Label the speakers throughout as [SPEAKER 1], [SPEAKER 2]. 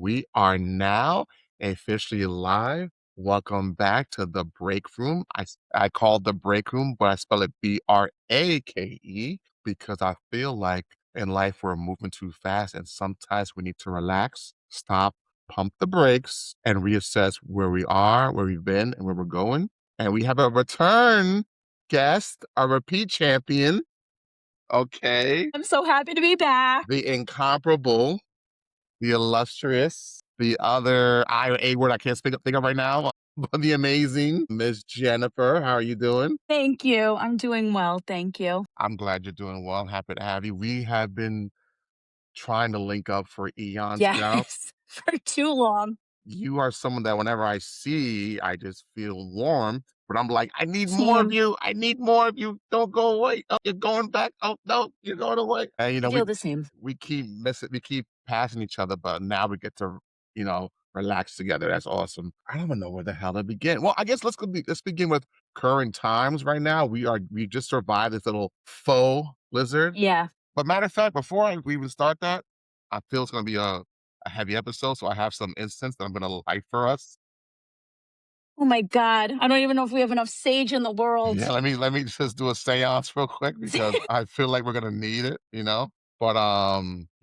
[SPEAKER 1] We are now officially live. Welcome back to the break room. I call it the break room, but I spell it BRAKE because I feel like in life we're moving too fast and sometimes we need to relax, stop, pump the brakes, and reassess where we are, where we've been, and where we're going. And we have a return guest, a repeat champion. Okay.
[SPEAKER 2] I'm so happy to be back.
[SPEAKER 1] The incomparable, the illustrious, the other A word I can't think of right now, but the amazing Miss Jennifer. How are you doing?
[SPEAKER 2] Thank you. I'm doing well. Thank you.
[SPEAKER 1] I'm glad you're doing well. I'm happy to have you. We have been trying to link up for eons now.
[SPEAKER 2] Yes, for too long.
[SPEAKER 1] You are someone that whenever I see, I just feel warm. But I'm like, I need more of
[SPEAKER 2] Same.
[SPEAKER 1] you. I need more of you. Don't go away. Oh, you're going back. Oh no, you're going away. And
[SPEAKER 2] I feel the same.
[SPEAKER 1] we keep we keep passing each other, but now we get to relax together. That's awesome. I don't even know where the hell to begin. Well, I guess let's begin with current times. Right now, we just survived this little faux blizzard.
[SPEAKER 2] Yeah.
[SPEAKER 1] But matter of fact, before we even start that, I feel it's gonna be a heavy episode, so I have some instance that I'm gonna light for us.
[SPEAKER 2] Oh my God. I don't even know if we have enough sage in the world.
[SPEAKER 1] Yeah, let me just do a seance real quick because I feel like we're gonna need it, But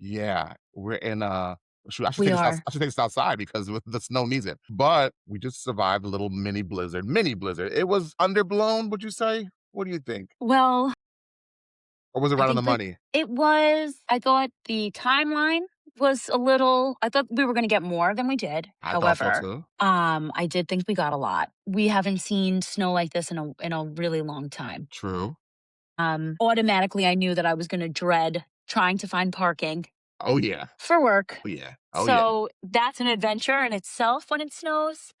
[SPEAKER 1] yeah, we're in I should
[SPEAKER 2] We
[SPEAKER 1] take this
[SPEAKER 2] are.
[SPEAKER 1] I should take this outside because the snow needs it. But we just survived a little mini blizzard. Mini blizzard. It was underblown, would you say? What do you think?
[SPEAKER 2] Well,
[SPEAKER 1] Or was it
[SPEAKER 2] I
[SPEAKER 1] right on the
[SPEAKER 2] think that
[SPEAKER 1] money?
[SPEAKER 2] I thought the timeline was I thought we were going to get more than we did.
[SPEAKER 1] I thought so
[SPEAKER 2] However,
[SPEAKER 1] too.
[SPEAKER 2] I did think we got a lot. We haven't seen snow like this in a really long time.
[SPEAKER 1] True.
[SPEAKER 2] Automatically I knew that I was going to dread trying to find parking
[SPEAKER 1] Oh yeah.
[SPEAKER 2] for work.
[SPEAKER 1] Oh yeah. Oh yeah.
[SPEAKER 2] So that's an adventure in itself when it snows,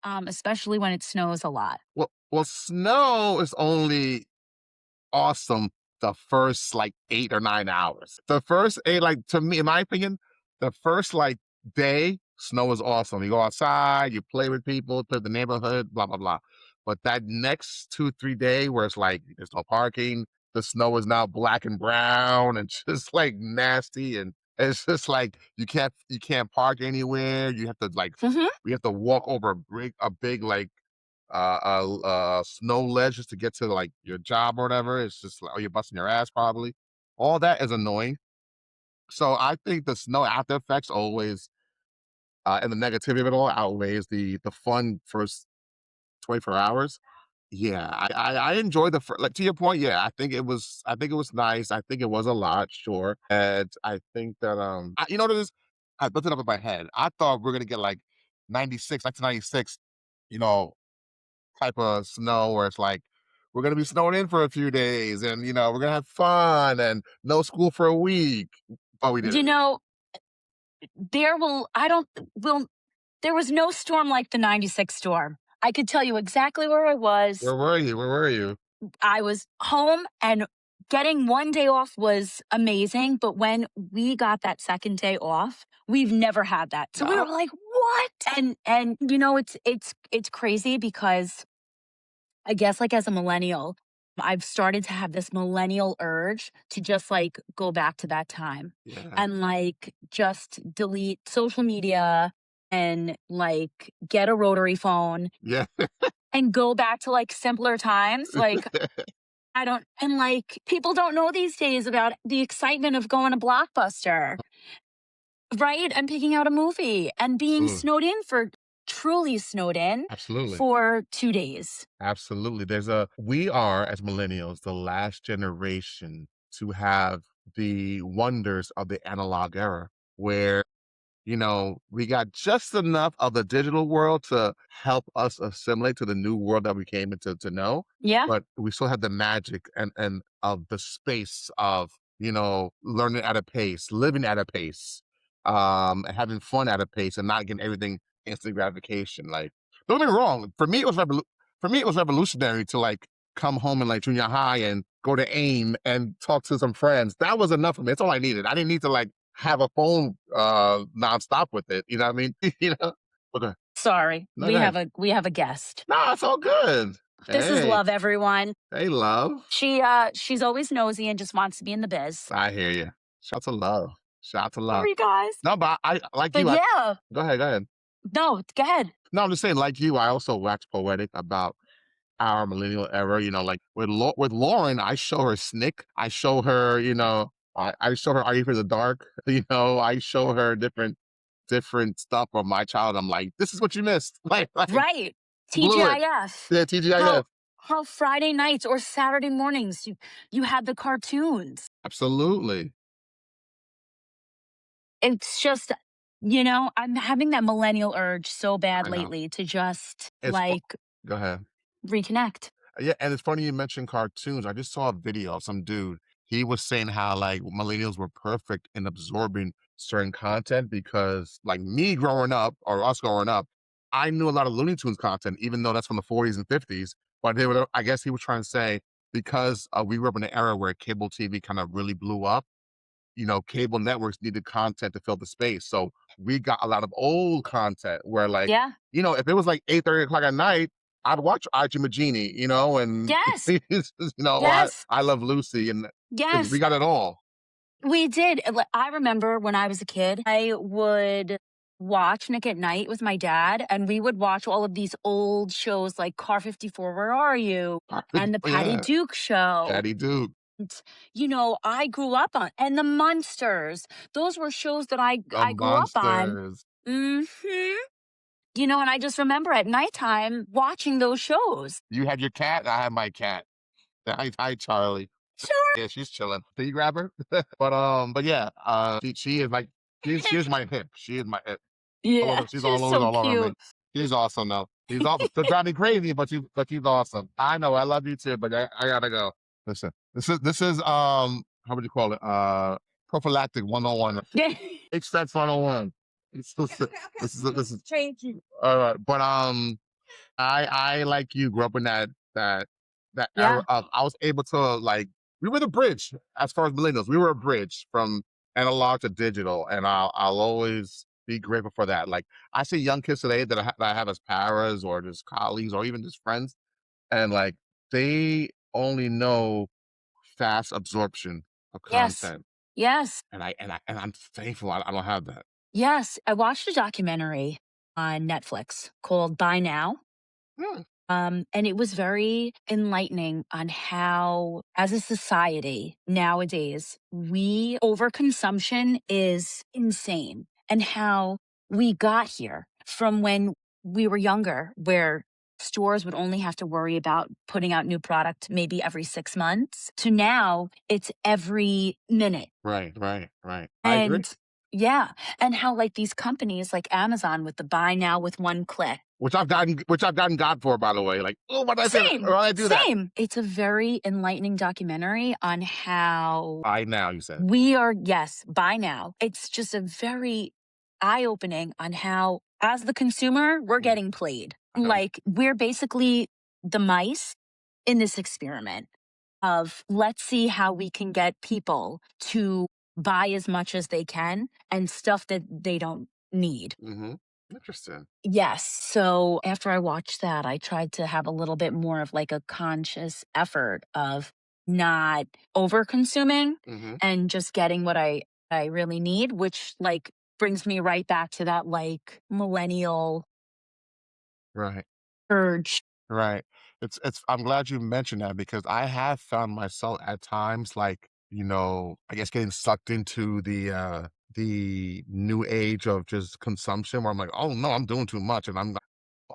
[SPEAKER 2] especially when it snows a lot.
[SPEAKER 1] Well, snow is only awesome the first like 8 or 9 hours. The first eight, like to me, in my opinion, the first like day, snow is awesome. You go outside, you play with people, play with the neighborhood, blah, blah, blah. But that next 2, 3 day where it's like there's no parking, the snow is now black and brown and just like nasty. And it's just like you can't park anywhere. You have to like
[SPEAKER 2] Hmm.
[SPEAKER 1] we have to walk over a big like snow ledge just to get to like your job or whatever. It's just like, oh, you're busting your ass probably. All that is annoying. So I think the snow after effects always, and the negativity of it all outweighs the fun first 24 hours. Yeah, I enjoyed like to your point. Yeah, I think it was nice. I think it was a lot, sure. And I think that you know what it is. I looked it up in my head. I thought we are gonna get like 96, 1996, you know, type of snow where it's like we're gonna be snowing in for a few days and we're gonna have fun and no school for a week. But we
[SPEAKER 2] You
[SPEAKER 1] didn't.
[SPEAKER 2] know, I don't, will, there was no storm like the 96 storm. I could tell you exactly where I was.
[SPEAKER 1] Where were you? Where were you?
[SPEAKER 2] I was home and getting one day off was amazing. But when we got that second day off, we've never had that. So we were
[SPEAKER 1] Nah.
[SPEAKER 2] like, what? And it's crazy because I guess like as a millennial, I've started to have this millennial urge to just like go back to that time
[SPEAKER 1] Yeah.
[SPEAKER 2] and like just delete social media and like get a rotary phone
[SPEAKER 1] Yeah.
[SPEAKER 2] and go back to like simpler times. Like and like people don't know these days about the excitement of going to Blockbuster, right? And picking out a movie and being truly snowed in
[SPEAKER 1] Absolutely.
[SPEAKER 2] for 2 days.
[SPEAKER 1] Absolutely. We are as millennials the last generation to have the wonders of the analog era where we got just enough of the digital world to help us assimilate to the new world that we came into to know.
[SPEAKER 2] Yeah.
[SPEAKER 1] But we still have the magic and of the space of, learning at a pace, living at a pace, and having fun at a pace and not getting everything instant gratification. Like, don't get me wrong. For me, it was revolutionary to like come home in like junior high and go to AIM and talk to some friends. That was enough for me. That's all I needed. I didn't need to like have a phone nonstop with it. You know what I mean? Okay.
[SPEAKER 2] Sorry.
[SPEAKER 1] No, go ahead.
[SPEAKER 2] We have a guest.
[SPEAKER 1] No, it's all good.
[SPEAKER 2] This is
[SPEAKER 1] Hey.
[SPEAKER 2] Love, everyone.
[SPEAKER 1] Hey, Love.
[SPEAKER 2] She's always nosy and just wants to be in the biz.
[SPEAKER 1] I hear you. Shout out to Love. Shout out to love.
[SPEAKER 2] Sorry, guys.
[SPEAKER 1] No, but I like
[SPEAKER 2] But
[SPEAKER 1] you. I
[SPEAKER 2] yeah,
[SPEAKER 1] go ahead, go ahead.
[SPEAKER 2] no, go ahead.
[SPEAKER 1] No, I'm just saying, like you, I also wax poetic about our millennial era. You know, like with Lauren, I show her Snick. I show her, I show her Are You for the Dark? You know, I show her different stuff from my child. I'm like, this is what you missed. Like
[SPEAKER 2] Right.
[SPEAKER 1] blew it.
[SPEAKER 2] TGIF.
[SPEAKER 1] Yeah,
[SPEAKER 2] How
[SPEAKER 1] TGIF.
[SPEAKER 2] how Friday nights or Saturday mornings you had the cartoons.
[SPEAKER 1] Absolutely.
[SPEAKER 2] It's just, I'm having that millennial urge so bad
[SPEAKER 1] I know.
[SPEAKER 2] lately to just
[SPEAKER 1] It's fu-
[SPEAKER 2] like
[SPEAKER 1] go ahead.
[SPEAKER 2] reconnect.
[SPEAKER 1] Yeah, and it's funny you mentioned cartoons. I just saw a video of some dude. He was saying how like millennials were perfect in absorbing certain content because like me growing up or us growing up, I knew a lot of Looney Tunes content, even though that's from the 40s and 50s. But I guess he was trying to say because we grew up in an era where cable TV kind of really blew up, cable networks needed content to fill the space. So we got a lot of old content where like,
[SPEAKER 2] Yeah.
[SPEAKER 1] if it was like 8:30 o'clock at night, I'd watch Archie Magini, and
[SPEAKER 2] Yes.
[SPEAKER 1] or
[SPEAKER 2] Yes.
[SPEAKER 1] I Love Lucy and because we
[SPEAKER 2] Yes.
[SPEAKER 1] got it all.
[SPEAKER 2] We did. I remember when I was a kid, I would watch Nick at Night with my dad, and we would watch all of these old shows like Car 54, Where Are You? And the Patty
[SPEAKER 1] Yeah.
[SPEAKER 2] Duke Show.
[SPEAKER 1] Daddy Duke.
[SPEAKER 2] I grew up on, and the Munsters. Those were shows that
[SPEAKER 1] The
[SPEAKER 2] I grew up on.
[SPEAKER 1] monsters.
[SPEAKER 2] Hmm. And I just remember at nighttime watching those shows.
[SPEAKER 1] You had your cat, I had my cat. Hi, Charlie.
[SPEAKER 2] Sure.
[SPEAKER 1] Yeah, she's chilling. Can you grab her? But yeah, she is like she's my hip. She is my hip.
[SPEAKER 2] Yeah,
[SPEAKER 1] She's
[SPEAKER 2] she's so
[SPEAKER 1] all over me.
[SPEAKER 2] cute.
[SPEAKER 1] She's awesome though. She's awesome. She'll drive me crazy, but she's awesome. I know. I love you too, but I gotta go. Listen, this is how would you call it? Prophylactic 101. Expense 101. It's this is
[SPEAKER 2] Thank you.
[SPEAKER 1] all right. But I like you grew up in that era
[SPEAKER 2] Yeah.
[SPEAKER 1] of I was able to like we were the bridge as far as millennials. We were a bridge from analog to digital, and I'll always be grateful for that. Like I see young kids today that I have as paras or just colleagues or even just friends, and like they only know fast absorption of
[SPEAKER 2] Yes.
[SPEAKER 1] content,
[SPEAKER 2] Yes.
[SPEAKER 1] and I'm thankful I don't have that.
[SPEAKER 2] Yes. I watched a documentary on Netflix called Buy Now.
[SPEAKER 1] Hmm,
[SPEAKER 2] And it was very enlightening on how, as a society nowadays, overconsumption is insane, and how we got here from when we were younger, where stores would only have to worry about putting out new product maybe every 6 months, to now it's every minute.
[SPEAKER 1] right. I agree.
[SPEAKER 2] And yeah, and how like these companies like Amazon with the buy now with one click.
[SPEAKER 1] Which I've gotten God for, by the way. Like, oh, why did I say that?
[SPEAKER 2] Same,
[SPEAKER 1] Why did I do that?
[SPEAKER 2] same. It's a very enlightening documentary on how
[SPEAKER 1] I now you said.
[SPEAKER 2] we are, yes, buy now. It's just a very eye opening on how, as the consumer, we're
[SPEAKER 1] Mm,
[SPEAKER 2] getting played.
[SPEAKER 1] okay.
[SPEAKER 2] Like, we're basically the mice in this experiment of let's see how we can get people to buy as much as they can and stuff that they don't need.
[SPEAKER 1] Mhm. Interesting.
[SPEAKER 2] Yes. So after I watched that, I tried to have a little bit more of like a conscious effort of not over consuming
[SPEAKER 1] Mhm.
[SPEAKER 2] and just getting what I really need, which like brings me right back to that like millennial
[SPEAKER 1] Right.
[SPEAKER 2] urge.
[SPEAKER 1] Right. I'm glad you mentioned that because I have found myself at times like, I guess getting sucked into the new age of just consumption where I'm like, "Oh no, I'm doing too much and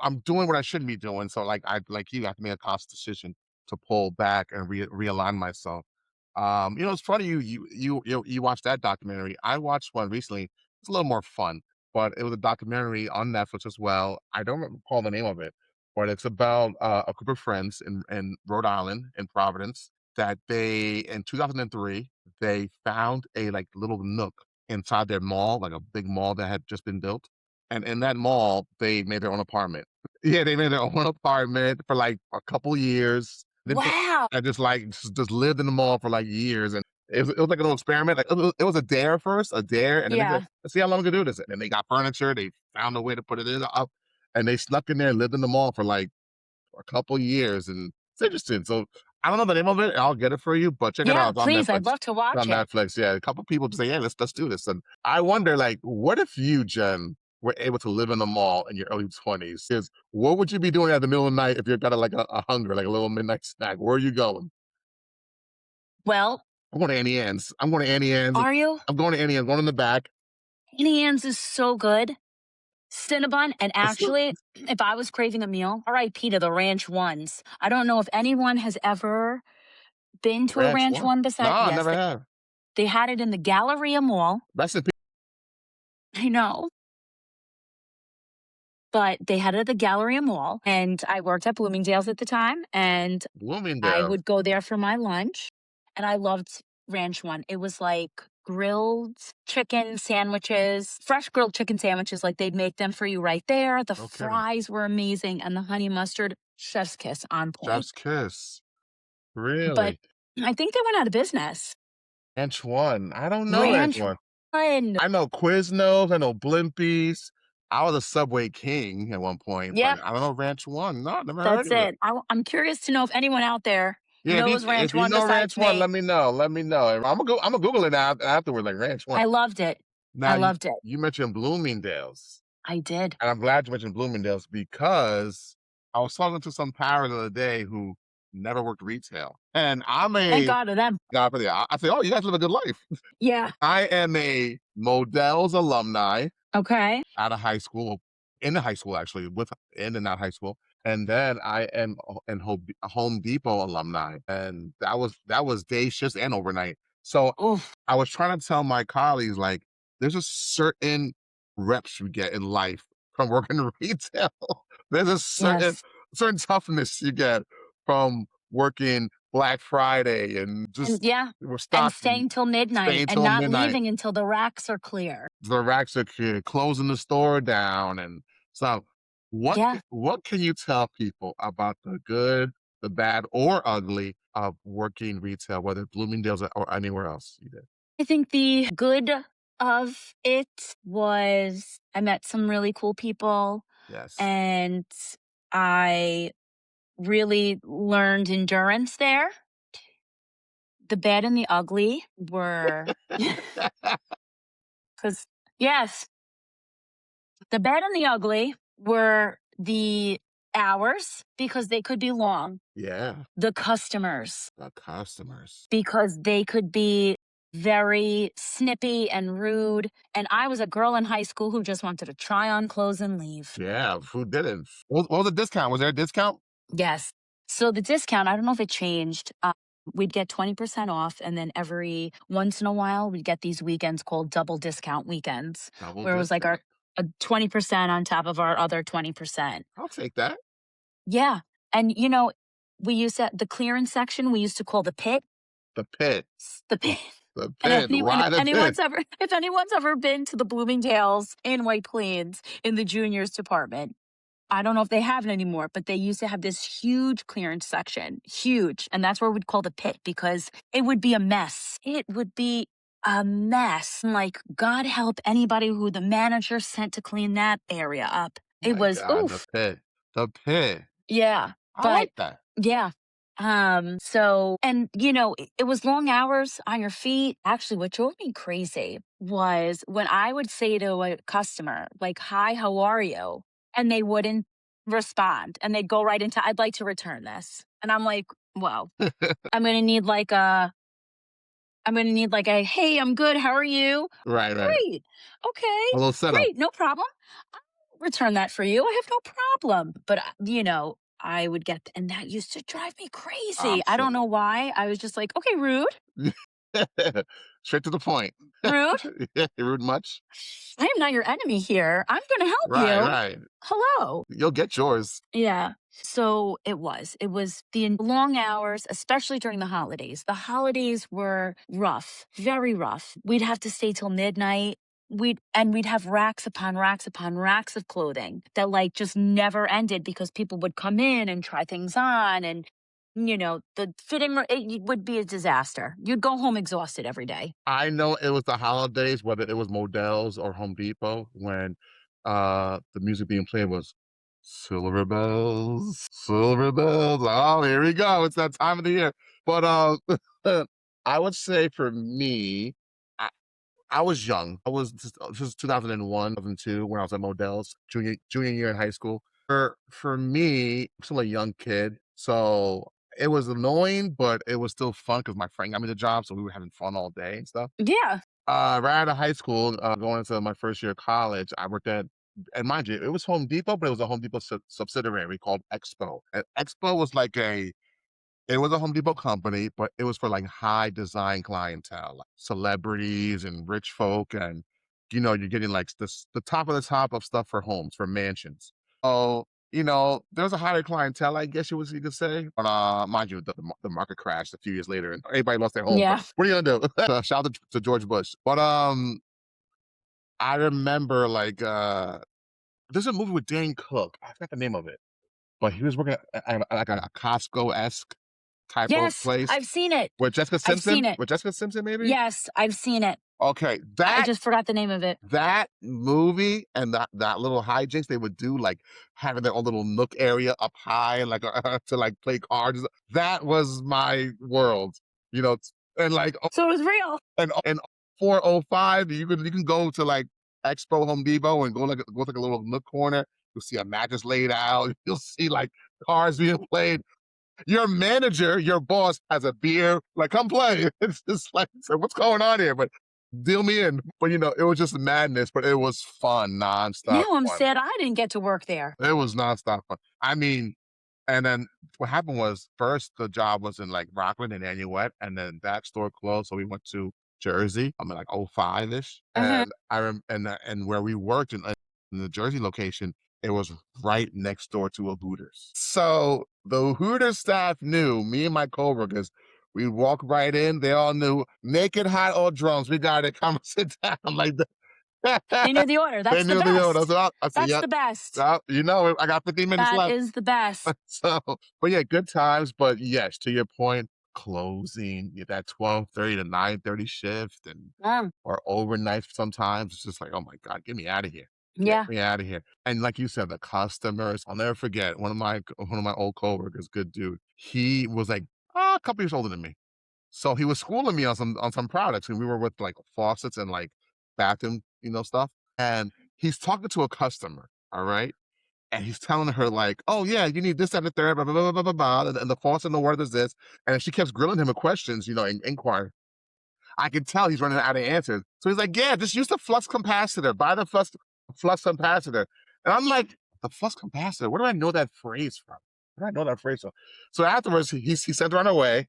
[SPEAKER 1] I'm doing what I shouldn't be doing." So like I like you have to make a conscious decision to pull back and realign myself. It's funny you watched that documentary. I watched one recently. It's a little more fun, but it was a documentary on Netflix as well. I don't recall the name of it, but it's about a group of friends in Rhode Island in Providence that they in 2003 they found a like little nook inside their mall, like a big mall that had just been built. And in that mall, they made their own apartment. Yeah, they made their own apartment for like a couple years.
[SPEAKER 2] Wow.
[SPEAKER 1] I just like just lived in the mall for like years, and it was like a little experiment. Like it was a dare first, a dare, and then they said,
[SPEAKER 2] Yeah.
[SPEAKER 1] "Let's see how long we can do this." And they got furniture. They found a way to put it in up, and they snuck in there, and lived in the mall for like a couple years, and it's interesting. So I don't know the name of it. I'll get it for you, but check it
[SPEAKER 2] Yeah,
[SPEAKER 1] out. It's on
[SPEAKER 2] please. I'd
[SPEAKER 1] Netflix.
[SPEAKER 2] love to
[SPEAKER 1] It's
[SPEAKER 2] watch
[SPEAKER 1] on
[SPEAKER 2] it.
[SPEAKER 1] Netflix. Yeah, a couple people just say, "Yeah, let's do this." And I wonder, like, what if you, Jen, were able to live in the mall in your early 20s? Is what would you be doing at the middle of the night if you've got a hunger, like a little midnight snack? Where are you going?
[SPEAKER 2] Well,
[SPEAKER 1] I'm going to Annie Ann's. I'm going to Annie Ann's.
[SPEAKER 2] are you?
[SPEAKER 1] I'm going to Annie Ann's. Going in the back.
[SPEAKER 2] Annie Ann's is so good. Cinnabon, and actually, if I was craving a meal, RIP to the ranch ones. I don't know if anyone has ever been to a
[SPEAKER 1] Ranch
[SPEAKER 2] ranch
[SPEAKER 1] one?
[SPEAKER 2] one
[SPEAKER 1] No,
[SPEAKER 2] beside.
[SPEAKER 1] I
[SPEAKER 2] Yes,
[SPEAKER 1] never have.
[SPEAKER 2] they had it in the Galleria Mall.
[SPEAKER 1] Rest in peace,
[SPEAKER 2] I know, but they had it at the Galleria Mall, and I worked at Bloomingdale's at the time, and I
[SPEAKER 1] Bloomingdale's.
[SPEAKER 2] would go there for my lunch, and I loved ranch one. It was like grilled chicken sandwiches, fresh grilled chicken sandwiches, like they'd make them for you right there. The
[SPEAKER 1] No kidding.
[SPEAKER 2] fries were amazing, and the honey mustard, chef's kiss on point.
[SPEAKER 1] Chef's kiss.
[SPEAKER 2] But
[SPEAKER 1] Really?
[SPEAKER 2] I think they went out of business.
[SPEAKER 1] Ranch one. I don't know Ranch
[SPEAKER 2] Ranch
[SPEAKER 1] one.
[SPEAKER 2] one.
[SPEAKER 1] I know Quiznos, I know Blimpies. I was a Subway king at one point, but
[SPEAKER 2] Yep,
[SPEAKER 1] I don't know Ranch One. No, never heard
[SPEAKER 2] that's
[SPEAKER 1] of it.
[SPEAKER 2] it. I'm curious to know if anyone out there
[SPEAKER 1] Yeah,
[SPEAKER 2] knows
[SPEAKER 1] if
[SPEAKER 2] Ranch
[SPEAKER 1] you
[SPEAKER 2] one
[SPEAKER 1] know Ranch
[SPEAKER 2] besides
[SPEAKER 1] One,
[SPEAKER 2] me.
[SPEAKER 1] let me know. Let me know. I'm gonna Google it now afterwards, like Ranch One.
[SPEAKER 2] I loved it.
[SPEAKER 1] Now
[SPEAKER 2] I loved it.
[SPEAKER 1] you mentioned Bloomingdale's,
[SPEAKER 2] I did.
[SPEAKER 1] and I'm glad you mentioned Bloomingdale's because I was talking to some parents the other day who never worked retail, and I'm
[SPEAKER 2] Thank
[SPEAKER 1] a
[SPEAKER 2] God to them.
[SPEAKER 1] God for the. I say, oh, you guys live a good life.
[SPEAKER 2] Yeah.
[SPEAKER 1] I am a Modell's alumni
[SPEAKER 2] Okay.
[SPEAKER 1] out of high school, in high school actually, with in and out high school, and then I am a Home Depot alumni, and that was day shifts and overnight. So
[SPEAKER 2] Oof.
[SPEAKER 1] I was trying to tell my colleagues like, there's a certain reps you get in life from working in retail. There's a
[SPEAKER 2] Yes.
[SPEAKER 1] certain toughness you get from working Black Friday and
[SPEAKER 2] And
[SPEAKER 1] just
[SPEAKER 2] yeah.
[SPEAKER 1] we're
[SPEAKER 2] And
[SPEAKER 1] stocking,
[SPEAKER 2] staying till midnight
[SPEAKER 1] staying
[SPEAKER 2] and
[SPEAKER 1] till
[SPEAKER 2] not
[SPEAKER 1] midnight.
[SPEAKER 2] leaving until the racks are clear.
[SPEAKER 1] The racks are closing the store down, and so
[SPEAKER 2] Yeah.
[SPEAKER 1] what can you tell people about the good, the bad, or ugly of working retail, whether Bloomingdale's or anywhere else you did?
[SPEAKER 2] I think the good of it was I met some really cool people
[SPEAKER 1] Yes.
[SPEAKER 2] and I really learned endurance there. The bad and the ugly were, because, yes, the bad and the ugly were the hours because they could be long,
[SPEAKER 1] Yeah,
[SPEAKER 2] the customers
[SPEAKER 1] the customers.
[SPEAKER 2] because they could be very snippy and rude. And I was a girl in high school who just wanted to try on clothes and leave.
[SPEAKER 1] Yeah, who didn't? What was the discount? Was there a discount?
[SPEAKER 2] Yes. So the discount, I don't know if it changed. We'd get 20% off. And then every once in a while, we'd get these weekends called double discount weekends,
[SPEAKER 1] Double
[SPEAKER 2] where it was like
[SPEAKER 1] discount?
[SPEAKER 2] our a 20% on top of our other 20%.
[SPEAKER 1] I'll take that.
[SPEAKER 2] Yeah. And, we used the clearance section, we used to call the pit.
[SPEAKER 1] The pit.
[SPEAKER 2] The pit.
[SPEAKER 1] The
[SPEAKER 2] And,
[SPEAKER 1] pit. Why the pit?
[SPEAKER 2] if anyone's ever been to the Bloomingdale's in White Plains in the juniors department, I don't know if they have it anymore, but they used to have this huge clearance section, huge. And that's where we'd call the pit because it would be a mess. It would be a mess. Like, God help anybody who the manager sent to clean that area up. It
[SPEAKER 1] My
[SPEAKER 2] was,
[SPEAKER 1] God, the
[SPEAKER 2] oof.
[SPEAKER 1] pit. The pit.
[SPEAKER 2] Yeah.
[SPEAKER 1] I
[SPEAKER 2] But
[SPEAKER 1] like that.
[SPEAKER 2] yeah. So, and it was long hours on your feet. Actually, what drove me crazy was when I would say to a customer, like, hi, how are you? And they wouldn't respond and they'd go right into, I'd like to return this. And I'm like, whoa, I'm going to need like a, hey, I'm good. How are you?
[SPEAKER 1] Right, right.
[SPEAKER 2] Great. Okay.
[SPEAKER 1] A little setup.
[SPEAKER 2] Great. No problem. I'll return that for you. I have no problem. But, I would get, and that used to drive me crazy.
[SPEAKER 1] I'm
[SPEAKER 2] I don't
[SPEAKER 1] sure.
[SPEAKER 2] know why. I was just like, okay, rude,
[SPEAKER 1] Straight to the point.
[SPEAKER 2] rude.
[SPEAKER 1] Rude much?
[SPEAKER 2] I am not your enemy here. I'm going to help
[SPEAKER 1] Right,
[SPEAKER 2] you.
[SPEAKER 1] right.
[SPEAKER 2] Hello.
[SPEAKER 1] You'll get yours.
[SPEAKER 2] Yeah. So it was the long hours, especially during the holidays. The holidays were rough, very rough. We'd have to stay till midnight. We'd have racks upon racks upon racks of clothing that like just never ended because people would come in and try things on and the fitting it would be a disaster. You'd go home exhausted every day.
[SPEAKER 1] I know it was the holidays, whether it was Modell's or Home Depot, when the music being played was Silver bells, silver bells. Oh, here we go. It's that time of the year. But I would say for me, I, I was young. I was this is 2001, 2002 when I was at Modell's junior year in high school. For me, I'm still a young kid, so it was annoying, but it was still fun because my friend got me the job, so we were having fun all day and stuff.
[SPEAKER 2] Yeah.
[SPEAKER 1] Right out of high school, going into my first year of college, I worked at, and mind you, it was Home Depot, but it was a Home Depot subsidiary called Expo. And Expo was like it was a Home Depot company, but it was for like high design clientele, like celebrities and rich folk, and you're getting like the top of the top of stuff for homes, for mansions. Oh, there's a higher clientele, I guess you could say. But mind you, the market crashed a few years later, and everybody lost their home. But
[SPEAKER 2] Yeah.
[SPEAKER 1] what are you gonna do? Shout out to George Bush. But I remember like there's a movie with Dane Cook. I forgot the name of it, but he was working at like a Costco esque type of
[SPEAKER 2] Yes,
[SPEAKER 1] place
[SPEAKER 2] I've seen it.
[SPEAKER 1] with Jessica
[SPEAKER 2] I've seen
[SPEAKER 1] Simpson?
[SPEAKER 2] it.
[SPEAKER 1] With Jessica Simpson, maybe?
[SPEAKER 2] Yes, I've seen it.
[SPEAKER 1] Okay,
[SPEAKER 2] I
[SPEAKER 1] that
[SPEAKER 2] just forgot the name of it.
[SPEAKER 1] that movie and that little hijinks they would do, like having their own little nook area up high, like to like play cards. That was my world, you know. And like,
[SPEAKER 2] So it was real.
[SPEAKER 1] and 405, you can go to like Expo Home Depot and go to like a little nook corner. You'll see a mattress laid out. You'll see like cards being played. Your manager, your boss has a beer, like, "Come play." It's just like, so what's going on here? But deal me in. But, it was just madness, but it was fun, nonstop
[SPEAKER 2] Now I'm
[SPEAKER 1] fun.
[SPEAKER 2] sad I didn't get to work there.
[SPEAKER 1] It was nonstop fun. I mean, and then what happened was first the job was in like Rockland and Nanuet, and then that store closed. So we went to Jersey. I'm like '05 ish.
[SPEAKER 2] Mhm.
[SPEAKER 1] And and where we worked in the Jersey location, it was right next door to a Hooters. So the Hooters staff knew me and my coworkers. We walk right in. They all knew naked, hot, or drums. We got it. Come sit down like
[SPEAKER 2] They
[SPEAKER 1] that.
[SPEAKER 2] knew the order.
[SPEAKER 1] They
[SPEAKER 2] That's the
[SPEAKER 1] knew the order.
[SPEAKER 2] best.
[SPEAKER 1] I said,
[SPEAKER 2] That's
[SPEAKER 1] "Yep,
[SPEAKER 2] the best.
[SPEAKER 1] I got 15 minutes
[SPEAKER 2] That
[SPEAKER 1] left."
[SPEAKER 2] is the best.
[SPEAKER 1] So, but yeah, good times. But yes, to your point, closing that 12:30 to 9:30 shift
[SPEAKER 2] Mm,
[SPEAKER 1] or overnight sometimes, it's just like, oh my God, get me out of here. Get
[SPEAKER 2] yeah.
[SPEAKER 1] me out of here. And like you said, the customers, I'll never forget one of my old coworkers, good dude. He was like a couple years older than me. So he was schooling me on some products, and we were with like faucets and like bathroom, stuff. And he's talking to a customer, all right? And he's telling her like, "Oh yeah, you need this, that, and the third, blah blah blah blah blah blah." And the faucet in the word is this, and she keeps grilling him with questions, inquire. I can tell he's running out of answers, so he's like, "Yeah, just use the flux capacitor. Buy the flux capacitor." And I'm like, "The flux capacitor? Where do I know that phrase from? Where do I know that phrase from?" So afterwards, he sent her on her way,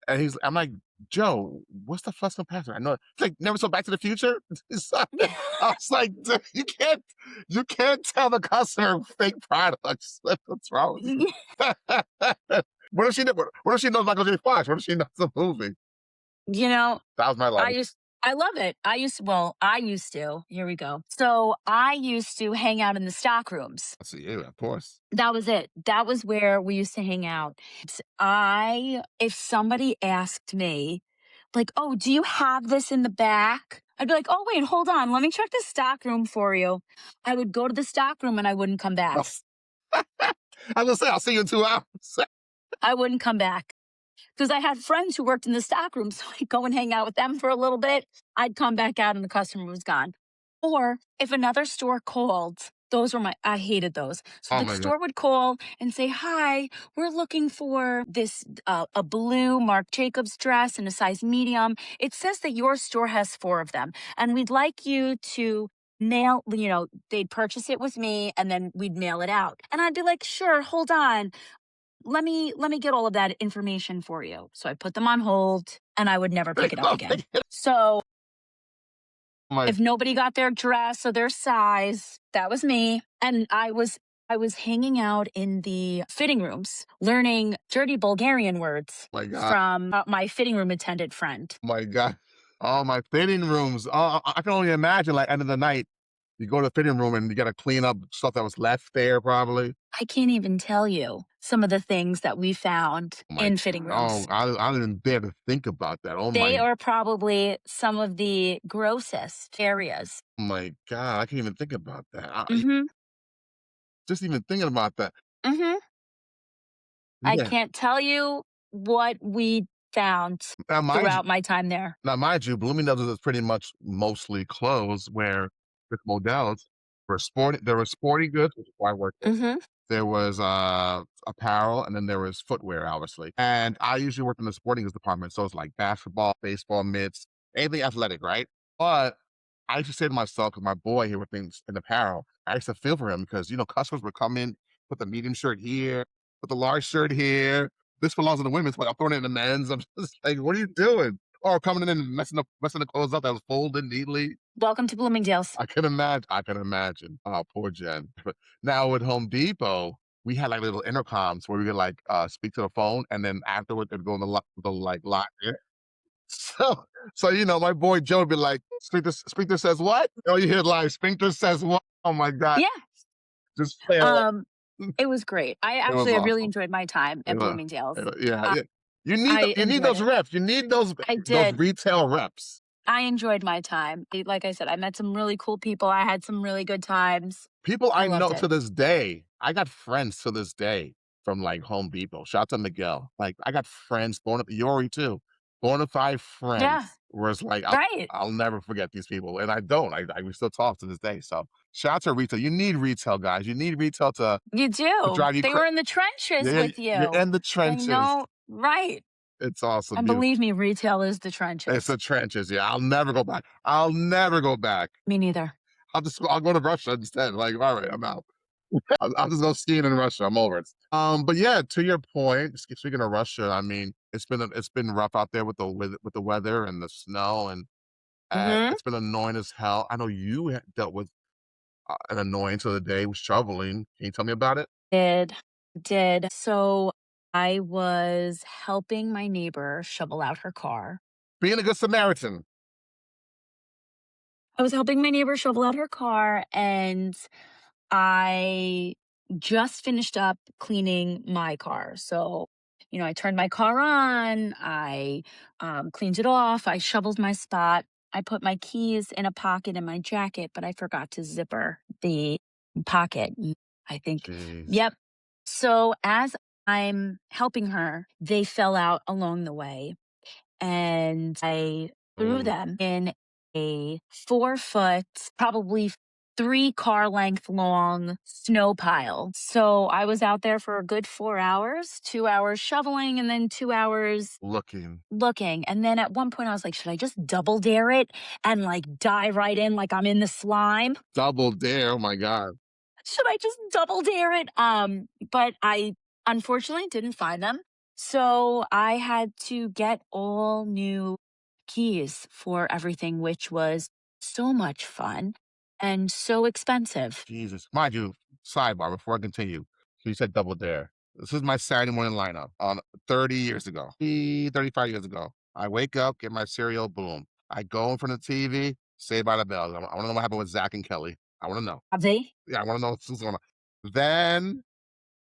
[SPEAKER 1] and I'm like, "Joe, what's the flux capacitor?" I know. It's like never saw Back to the Future. I was like, "Dude, you can't tell the customer fake products. What's wrong with you?" What if she knows Michael J. Fox? What if she knows the movie?
[SPEAKER 2] You know,
[SPEAKER 1] That was my
[SPEAKER 2] I
[SPEAKER 1] life.
[SPEAKER 2] used I love it. I used to. Here we go. So I used to hang out in the stock rooms.
[SPEAKER 1] I see you, of course.
[SPEAKER 2] That was it. That was where we used to hang out. If somebody asked me, like, "Oh, do you have this in the back?" I'd be like, "Oh, wait, hold on. Let me check the stock room for you." I would go to the stock room and I wouldn't come back.
[SPEAKER 1] I was gonna say, I'll see you in 2 hours.
[SPEAKER 2] I wouldn't come back because I had friends who worked in the stock room. So I'd go and hang out with them for a little bit. I'd come back out and the customer was gone. Or if another store called, I hated those. So
[SPEAKER 1] Oh
[SPEAKER 2] the
[SPEAKER 1] my God.
[SPEAKER 2] store would call and say, "Hi, we're looking for a blue Marc Jacobs dress in a size medium. It says that your store has 4 of them, and we'd like you to they'd purchase it with me and then we'd mail it out." And I'd be like, "Sure, hold on. Let me get all of that information for you." So I put them on hold and I would never pick it up again. So
[SPEAKER 1] My
[SPEAKER 2] if nobody got their dress or their size, that was me. And I was hanging out in the fitting rooms, learning dirty Bulgarian words
[SPEAKER 1] my God.
[SPEAKER 2] from my fitting room attendant friend.
[SPEAKER 1] My God. Oh, my fitting rooms. Oh, I can only imagine, like, end of the night, you go to the fitting room and you gotta clean up stuff that was left there probably.
[SPEAKER 2] I can't even tell you some of the things that we found
[SPEAKER 1] Oh my
[SPEAKER 2] in fitting
[SPEAKER 1] oh,
[SPEAKER 2] rooms.
[SPEAKER 1] I didn't even dare to think about that.
[SPEAKER 2] They are probably some of the grossest areas.
[SPEAKER 1] My God, I can't even think about that.
[SPEAKER 2] Hmm.
[SPEAKER 1] Just even thinking about that.
[SPEAKER 2] Mhm. I
[SPEAKER 1] Yeah.
[SPEAKER 2] can't tell you what we found
[SPEAKER 1] Now mind you
[SPEAKER 2] throughout my time there.
[SPEAKER 1] now mind you, Bloomingdale's is pretty much mostly clothes where with models there were sporting goods, which is why I worked there.
[SPEAKER 2] Mhm.
[SPEAKER 1] There was, apparel, and then there was footwear, obviously, and I usually work in the sporting goods department, so it's like basketball, baseball, mitts, anything athletic, right? But I used to say to myself, 'cause my boy here with things in apparel, I used to feel for him because, customers would come in, put the medium shirt here, put the large shirt here. This belongs in the women's, but I'm throwing it in the men's. I'm just like, "What are you doing?" Or coming in and messing the clothes up that was folded neatly.
[SPEAKER 2] Welcome to Bloomingdale's.
[SPEAKER 1] I can imagine. Oh, poor Jen. But now with Home Depot, we had like little intercoms where we could like speak to the phone and then afterward they'd go in the like lot there. So my boy Joe would be like, Sphincter says what? Oh, you hear live, Sphincter says what? Oh my God.
[SPEAKER 2] Yeah.
[SPEAKER 1] Just play it.
[SPEAKER 2] Um, it was great.
[SPEAKER 1] It was
[SPEAKER 2] I really
[SPEAKER 1] awesome.
[SPEAKER 2] enjoyed my time
[SPEAKER 1] It
[SPEAKER 2] at
[SPEAKER 1] was,
[SPEAKER 2] Bloomingdale's.
[SPEAKER 1] yeah,
[SPEAKER 2] I
[SPEAKER 1] yeah.
[SPEAKER 2] I
[SPEAKER 1] You need
[SPEAKER 2] enjoyed
[SPEAKER 1] those
[SPEAKER 2] it.
[SPEAKER 1] reps. You need
[SPEAKER 2] I
[SPEAKER 1] those
[SPEAKER 2] did.
[SPEAKER 1] retail reps.
[SPEAKER 2] I enjoyed my time. Like I said, I met some really cool people. I had some really good times.
[SPEAKER 1] People
[SPEAKER 2] I
[SPEAKER 1] I
[SPEAKER 2] loved
[SPEAKER 1] know
[SPEAKER 2] it.
[SPEAKER 1] to this day, I got friends to this day from, like, Home Depot. Shout out to Miguel. Like, I got friends, Yori too, bona fide
[SPEAKER 2] Yeah,
[SPEAKER 1] friends where it's like,
[SPEAKER 2] right.
[SPEAKER 1] I'll never forget these people, and I don't. We still talk to this day, so shout out to retail. You need retail, guys. You need retail
[SPEAKER 2] You
[SPEAKER 1] to
[SPEAKER 2] do.
[SPEAKER 1] drive you
[SPEAKER 2] They
[SPEAKER 1] cra
[SPEAKER 2] were in the trenches
[SPEAKER 1] yeah,
[SPEAKER 2] with
[SPEAKER 1] you're
[SPEAKER 2] you.
[SPEAKER 1] in the
[SPEAKER 2] They
[SPEAKER 1] trenches.
[SPEAKER 2] know, right.
[SPEAKER 1] It's awesome,
[SPEAKER 2] And
[SPEAKER 1] beautiful.
[SPEAKER 2] believe me, retail is the
[SPEAKER 1] It's
[SPEAKER 2] trenches.
[SPEAKER 1] the trenches, yeah, I'll never go back. I'll never go back.
[SPEAKER 2] Me neither.
[SPEAKER 1] I'll go to Russia instead, like, "Alright, I'm out." I'll just go skiing in Russia. I'm over it. But yeah, to your point, speaking of Russia, I mean, it's been rough out there with with the weather and the snow, and
[SPEAKER 2] Mhm.
[SPEAKER 1] it's been annoying as hell. I know you dealt with an annoyance of the day was shoveling. Can you tell me about it?
[SPEAKER 2] Did. Did. So I was helping my neighbor shovel out her car.
[SPEAKER 1] Being a good Samaritan.
[SPEAKER 2] I was helping my neighbor shovel out her car, and I just finished up cleaning my car. So, I turned my car on, I cleaned it off, I shoveled my spot, I put my keys in a pocket in my jacket, but I forgot to zipper the pocket. I think,
[SPEAKER 1] Jeez.
[SPEAKER 2] yep. So, as I'm helping her, they fell out along the way, and I threw
[SPEAKER 1] Oh,
[SPEAKER 2] them in a 4 foot, probably 3 car length long snow pile. So I was out there for a good 4 hours, 2 hours shoveling, and then 2 hours
[SPEAKER 1] looking.
[SPEAKER 2] looking. And then at one point I was like, should I just double dare it and like dive right in like I'm in the slime?
[SPEAKER 1] Double dare. Oh my God.
[SPEAKER 2] Should I just double dare it? But I unfortunately didn't find them. So I had to get all new keys for everything, which was so much fun and so expensive.
[SPEAKER 1] Jesus. Mind you, sidebar before I continue. So you said double dare. This is my Saturday morning lineup on 30 years ago, 35 years ago. I wake up, get my cereal, boom. I go in front of the TV, Saved by the Bell. I want to know what happened with Zach and Kelly. I want to know.
[SPEAKER 2] Have they?
[SPEAKER 1] Yeah, I want to know what's going on. Then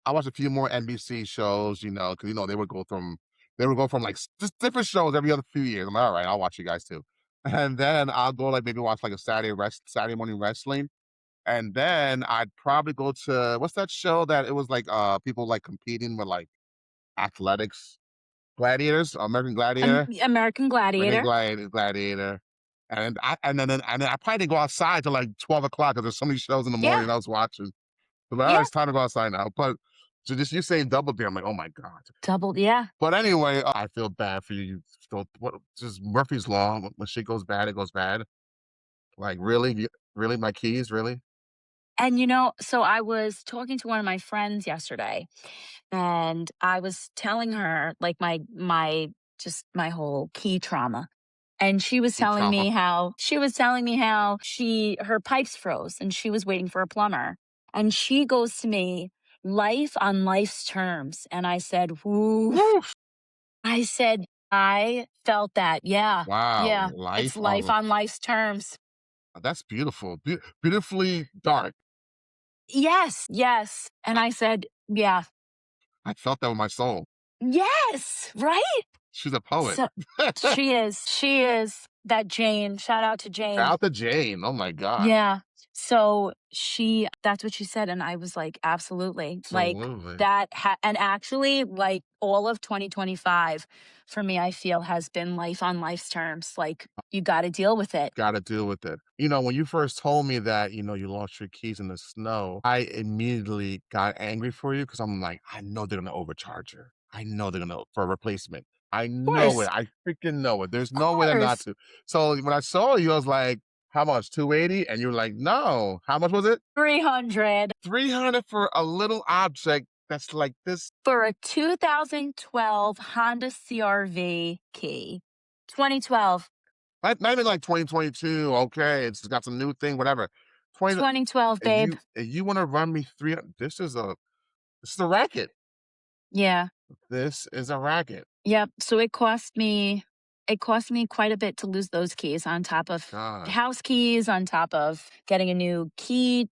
[SPEAKER 1] I watch a few more NBC shows, because they would go from like just different shows every other few years. I'm like, all right, I'll watch you guys too. And then I'll go like maybe watch like a Saturday morning wrestling. And then I'd probably go to what's that show that it was like people like competing with like athletics, gladiators,
[SPEAKER 2] American
[SPEAKER 1] American
[SPEAKER 2] Gladiator.
[SPEAKER 1] Gladiator. And then I probably didn't go outside till like 12 o'clock because there's so many shows in the
[SPEAKER 2] Yeah.
[SPEAKER 1] morning I was watching. But all right,
[SPEAKER 2] Yeah.
[SPEAKER 1] it's time to go outside now. But so just you saying double dare, I'm like, oh my God.
[SPEAKER 2] Double. Yeah.
[SPEAKER 1] But anyway, I feel bad for you. Just Murphy's Law. When shit goes bad, it goes bad. Like, really? Really? My keys? Really?
[SPEAKER 2] And so I was talking to one of my friends yesterday, and I was telling her like my just my whole key trauma. And
[SPEAKER 1] Key trauma.
[SPEAKER 2] she was telling me how her pipes froze and she was waiting for a plumber. And she goes to me, life on life's terms. And I said, "Oof."
[SPEAKER 1] Woo!
[SPEAKER 2] I said, I felt that. Yeah.
[SPEAKER 1] Wow.
[SPEAKER 2] Yeah. It's life on life's terms.
[SPEAKER 1] That's beautiful. Beautifully dark.
[SPEAKER 2] Yes. Yes. And
[SPEAKER 1] I,
[SPEAKER 2] I said, yeah.
[SPEAKER 1] I felt that with my soul.
[SPEAKER 2] Yes. Right.
[SPEAKER 1] She's a poet.
[SPEAKER 2] So she is. She is that Jane. Shout out to
[SPEAKER 1] Shout
[SPEAKER 2] Jane.
[SPEAKER 1] out to Jane. Oh my God.
[SPEAKER 2] Yeah. So that's what she said. And I was like, absolutely. Like
[SPEAKER 1] Absolutely.
[SPEAKER 2] and actually, like all of 2025 for me, I feel has been life on life's terms. Like you got to deal with it.
[SPEAKER 1] Gotta deal with it. When you first told me that, you lost your keys in the snow, I immediately got angry for you because I'm like, I know they're gonna overcharge her. I know they're gonna for a replacement. I
[SPEAKER 2] Of
[SPEAKER 1] know it.
[SPEAKER 2] course.
[SPEAKER 1] I freaking know it. There's
[SPEAKER 2] Of
[SPEAKER 1] no way they're not
[SPEAKER 2] course.
[SPEAKER 1] to. So when I saw you, I was like, how much? 280? And you were like, no. How much was it?
[SPEAKER 2] 300
[SPEAKER 1] 300 for a little object that's like this.
[SPEAKER 2] for a 2012 Honda CRV key. 2012.
[SPEAKER 1] Not even like 2022. Okay, it's got some new thing, whatever. 20.
[SPEAKER 2] 2012,
[SPEAKER 1] And
[SPEAKER 2] babe.
[SPEAKER 1] you want to run me 300? This is a racket.
[SPEAKER 2] Yeah.
[SPEAKER 1] This is a racket.
[SPEAKER 2] Yep. So it cost me quite a bit to lose those keys on top of
[SPEAKER 1] God.
[SPEAKER 2] house keys, on top of getting a new key,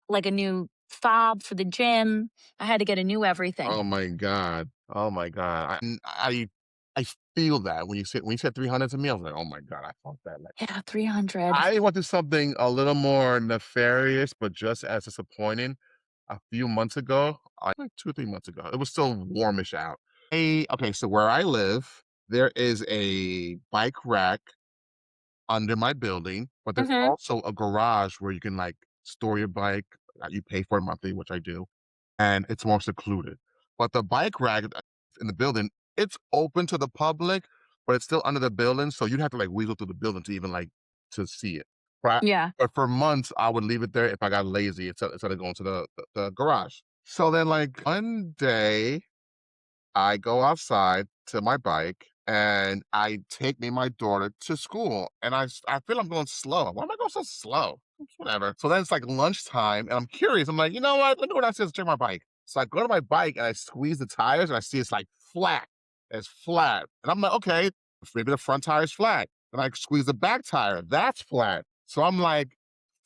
[SPEAKER 2] like a new fob for the gym. I had to get a new everything.
[SPEAKER 1] Oh my god. Oh my god. I feel that when you said 300 to me, I was like, "Oh my god," I felt that, like,
[SPEAKER 2] Yeah, 300.
[SPEAKER 1] I went through something a little more nefarious, but just as disappointing a few months ago, like 2 or 3 months ago. It was still warmish out. Okay, so where I live, there is a bike rack under my building, but there's
[SPEAKER 2] Mhm.
[SPEAKER 1] also a garage where you can, like, store your bike, you pay for it monthly, which I do, and it's more secluded. But the bike rack in the building, it's open to the public, but it's still under the building, so you'd have to, like, weasel through the building to even, like, to see it. Right?
[SPEAKER 2] Yeah.
[SPEAKER 1] But for months, I would leave it there if I got lazy instead of going to the garage. So then, like, one day I go outside to my bike and I take me and my daughter to school. And I feel I'm going slow. Why am I going so slow? It's whatever. So then it's like lunchtime and I'm curious. I'm like, you know what? Let me go downstairs and check my bike. So I go to my bike and I squeeze the tires and I see it's like flat. It's flat. And I'm like, okay, maybe the front tire is flat. And I squeeze the back tire. That's flat. So I'm like,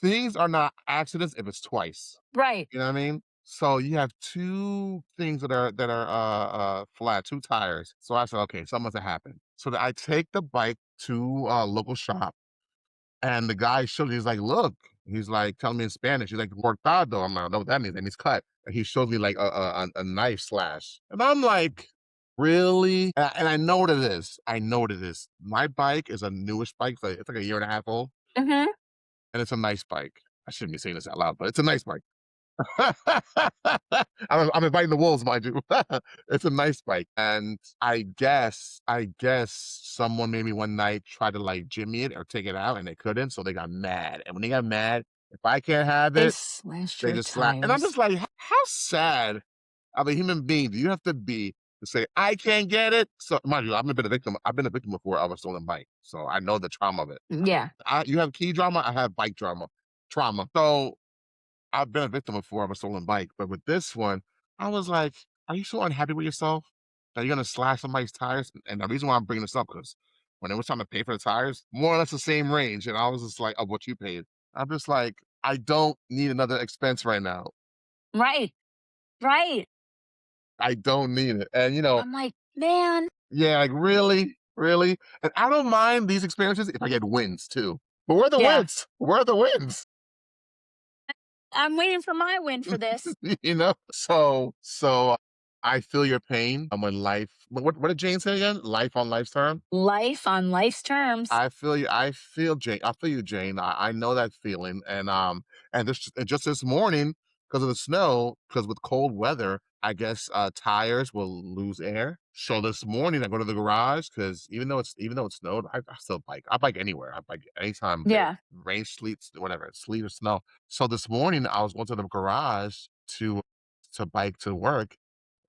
[SPEAKER 1] things are not accidents if it's twice.
[SPEAKER 2] Right.
[SPEAKER 1] You know what I mean? So you have 2 things that are flat, 2 tires. So I said, "Okay, something must have happened." So that I take the bike to a local shop, and the guy shows me, he's like, "Look." He's like telling me in Spanish. He's like, "Cortado." I'm like, "I don't know what that means." And he's cut. And he shows me like a knife slash. And I'm like, "Really?" And I know what it is. I know what it is. My bike is a newish bike. It's like a year and a half old,
[SPEAKER 2] Mhm.
[SPEAKER 1] and it's a nice bike. I shouldn't be saying this out loud, but it's a nice bike. I'm inviting the wolves, mind you. It's a nice bike, and I guess someone maybe one night tried to like jimmy it or take it out, and they couldn't, so they got mad. And when they got mad, if I can't have
[SPEAKER 2] They
[SPEAKER 1] it,
[SPEAKER 2] slashed
[SPEAKER 1] they
[SPEAKER 2] your
[SPEAKER 1] just slap. And I'm just
[SPEAKER 2] tires.
[SPEAKER 1] like, how sad of a human being do you have to be to say I can't get it? So mind you, I've been a victim. I've been a victim before of a stolen bike, so I know the trauma of it.
[SPEAKER 2] Yeah.
[SPEAKER 1] You have key drama. I have bike drama, trauma. So I've been a victim before of a stolen bike, but with this one, I was like, "Are you so unhappy with yourself that you're gonna slash somebody's tires?" And the reason why I'm bringing this up because when it was time to pay for the tires, more or less the same range, and I was just like, "Of what you paid." I'm just like, "I don't need another expense right now.
[SPEAKER 2] Right. Right.
[SPEAKER 1] I don't need it." And
[SPEAKER 2] I'm like, man.
[SPEAKER 1] yeah, like really, really. And I don't mind these experiences if I get wins too. But where are the
[SPEAKER 2] Yeah.
[SPEAKER 1] wins? Where are the wins?
[SPEAKER 2] I'm waiting for my win for this.
[SPEAKER 1] So I feel your pain when life what did Jane say again? Life on life's term?
[SPEAKER 2] Life on life's terms.
[SPEAKER 1] I feel you. I feel you, Jane. I know that feeling. And just this morning, because of the snow, because with cold weather, I guess tires will lose air. So this morning I go to the garage because even though it snowed, I still bike. I bike anywhere. I bike anytime there
[SPEAKER 2] Yeah.
[SPEAKER 1] rain, sleet, whatever, sleet or snow. So this morning I was going to the garage to bike to work,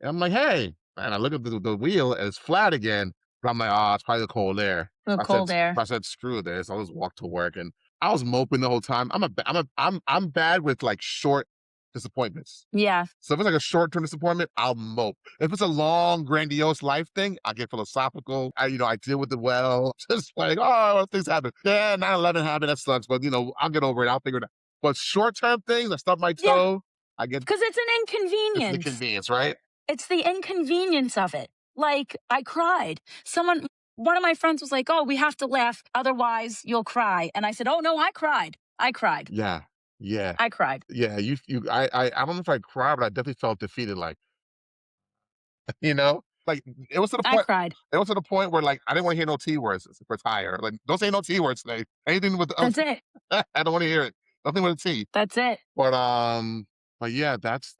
[SPEAKER 1] and I'm like, "Hey," and I look at the wheel and it's flat again. But I'm like, "Oh, it's probably the cold air."
[SPEAKER 2] The
[SPEAKER 1] I said
[SPEAKER 2] cold air.
[SPEAKER 1] I said, "Screw this, I'll just walk to work," and I was moping the whole time. I'm bad with, like, short disappointments.
[SPEAKER 2] Yeah.
[SPEAKER 1] So if it's like a short-term disappointment, I'll mope. If it's a long, grandiose life thing, I get philosophical. I deal with it well. Just like, "Oh, things happen. Yeah, 9/11 happened, that sucks, but, I'll get over it, I'll figure it out." But short-term things, I stub my
[SPEAKER 2] Yeah.
[SPEAKER 1] toe, I get
[SPEAKER 2] Because it's an
[SPEAKER 1] it's the
[SPEAKER 2] inconvenience.
[SPEAKER 1] convenience, right?
[SPEAKER 2] It's the inconvenience of it. Like, I cried. One of my friends was like, "Oh, we have to laugh, otherwise you'll cry." And I said, "Oh, no, I cried. I cried."
[SPEAKER 1] Yeah. Yeah.
[SPEAKER 2] I cried.
[SPEAKER 1] Yeah, I don't know if I cried, but I definitely felt defeated, like, you know? Like, it was to the
[SPEAKER 2] I
[SPEAKER 1] point
[SPEAKER 2] cried.
[SPEAKER 1] it was to the point where, like, I didn't wanna hear no T words for tire, like, "Don't say no T words today. Anything with
[SPEAKER 2] That's it.
[SPEAKER 1] I don't wanna hear it. Nothing with a T."
[SPEAKER 2] That's it.
[SPEAKER 1] But, yeah, that's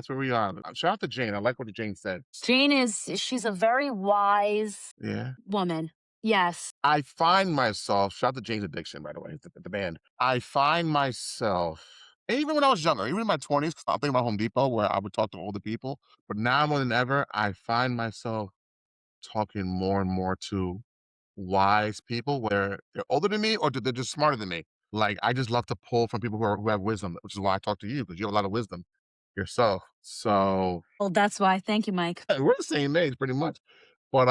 [SPEAKER 1] where we are. Shout out to Jane, I like what Jane said.
[SPEAKER 2] She's a very wise
[SPEAKER 1] Yeah.
[SPEAKER 2] woman. Yes.
[SPEAKER 1] I find myself shout out to Jane's Addiction, by the way, the band. I find myself and even when I was younger, even in my 20s, 'cause I'm thinking about Home Depot where I would talk to older people, but now more than ever, I find myself talking more and more to wise people, whether they're older than me or they're just smarter than me. Like, I just love to pull from people who have wisdom, which is why I talk to you because you have a lot of wisdom yourself. So
[SPEAKER 2] Well, that's why. Thank you, Mike.
[SPEAKER 1] we're the same age pretty much. But,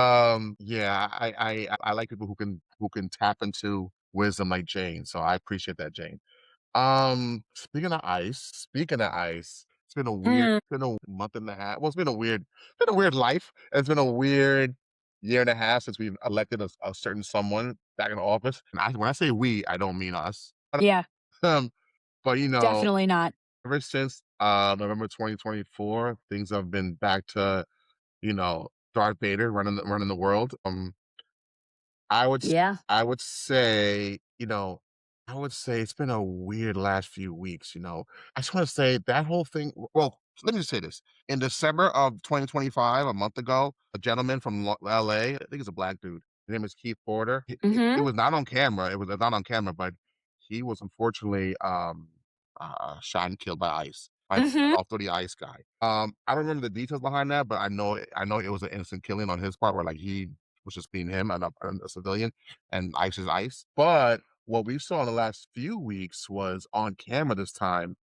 [SPEAKER 1] yeah, I like people who can tap into wisdom like Jane, so I appreciate that, Jane. Speaking of ice,
[SPEAKER 2] Mm,
[SPEAKER 1] it's been a month and a half. Well, it's been a weird life. It's been a weird year and a half since we've elected a certain someone back in office. And when I say we, I don't mean us.
[SPEAKER 2] yeah,
[SPEAKER 1] Um, but
[SPEAKER 2] definitely not.
[SPEAKER 1] ever since November 2024, things have been back to Darth Vader running the world. I would s
[SPEAKER 2] Yeah.
[SPEAKER 1] I would say, I would say it's been a weird last few weeks, you know? I just wanna say that whole thing well, let me just say this. In December of 2025, a month ago, a gentleman from LA, I think he's a black dude. His name is Keith Porter. It
[SPEAKER 2] Mm-hmm.
[SPEAKER 1] was not on camera. It was not on camera, but he was unfortunately, shot and killed by ICE, by
[SPEAKER 2] Mm-hmm.
[SPEAKER 1] an off-duty ICE guy. I don't remember the details behind that, but I know it was an innocent killing on his part where, like, he was just being him and a civilian, and ICE is ICE. But what we saw in the last few weeks was on camera this time.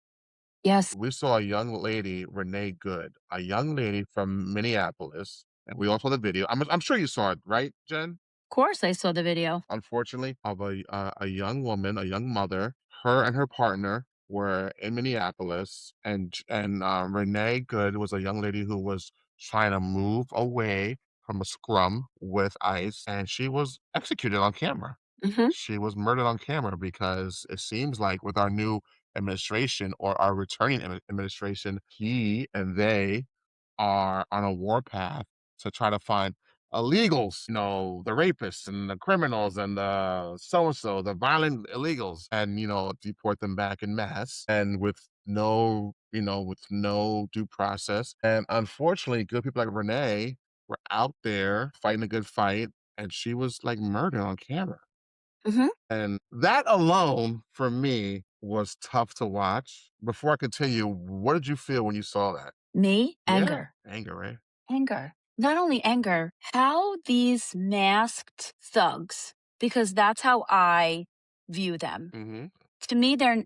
[SPEAKER 2] Yes.
[SPEAKER 1] We saw a young lady, Renee Good, a young lady from Minneapolis, and we all saw the video. I'm sure you saw it, right, Jen?
[SPEAKER 2] Of course, I saw the video.
[SPEAKER 1] Unfortunately, of a young woman, a young mother. Her and her partner were in Minneapolis, and Renee Good was a young lady who was trying to move away from a scrum with ICE, and she was executed on camera.
[SPEAKER 2] Mm-hmm.
[SPEAKER 1] She was murdered on camera because it seems like with our new administration or our returning administration, he and they are on a warpath to try to find illegals, the rapists and the criminals and the so and so, the violent illegals, and deport them back in mass and with no due process. And unfortunately, good people like Renee were out there fighting a good fight, and she was like murdered on camera.
[SPEAKER 2] Mm-hmm.
[SPEAKER 1] And that alone for me was tough to watch. Before I continue, what did you feel when you saw that?
[SPEAKER 2] Me,
[SPEAKER 1] Yeah,
[SPEAKER 2] anger.
[SPEAKER 1] anger, right?
[SPEAKER 2] Anger. Not only anger, how these masked thugs, because that's how I view them.
[SPEAKER 1] Mhm.
[SPEAKER 2] To me, they're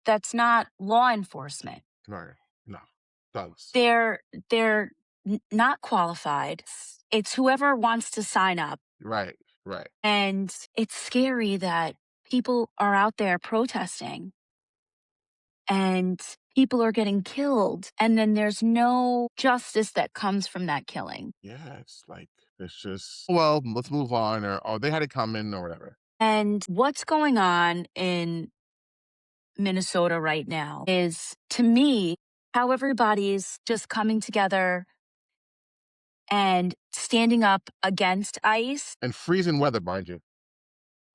[SPEAKER 2] that's not law enforcement.
[SPEAKER 1] Right. No. Thugs.
[SPEAKER 2] They're not qualified. It's whoever wants to sign up.
[SPEAKER 1] Right, right.
[SPEAKER 2] And it's scary that people are out there protesting and people are getting killed. And then there's no justice that comes from that killing.
[SPEAKER 1] Yeah, it's like it's just well, let's move on or oh, they had it coming or whatever.
[SPEAKER 2] And what's going on in Minnesota right now is, to me, how everybody's just coming together and standing up against ICE.
[SPEAKER 1] And freezing weather, mind you.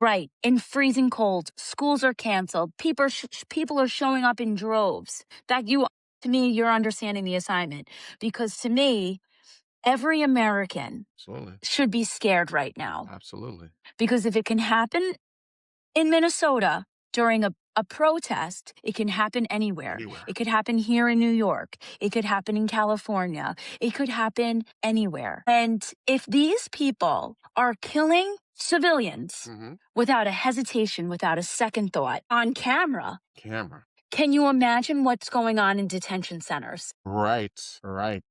[SPEAKER 2] Right. In freezing cold, schools are canceled. People are showing up in droves. To me, you're understanding the assignment, because to me, every American
[SPEAKER 1] Absolutely.
[SPEAKER 2] should be scared right now,
[SPEAKER 1] Absolutely.
[SPEAKER 2] because if it can happen in Minnesota during a protest, it can happen anywhere.
[SPEAKER 1] Anywhere.
[SPEAKER 2] It could happen here in New York. It could happen in California. It could happen anywhere. And if these people are killing civilians
[SPEAKER 1] Mhm.
[SPEAKER 2] without a hesitation, without a second thought, on camera,
[SPEAKER 1] Camera.
[SPEAKER 2] can you imagine what's going on in detention centers?
[SPEAKER 1] Right, right.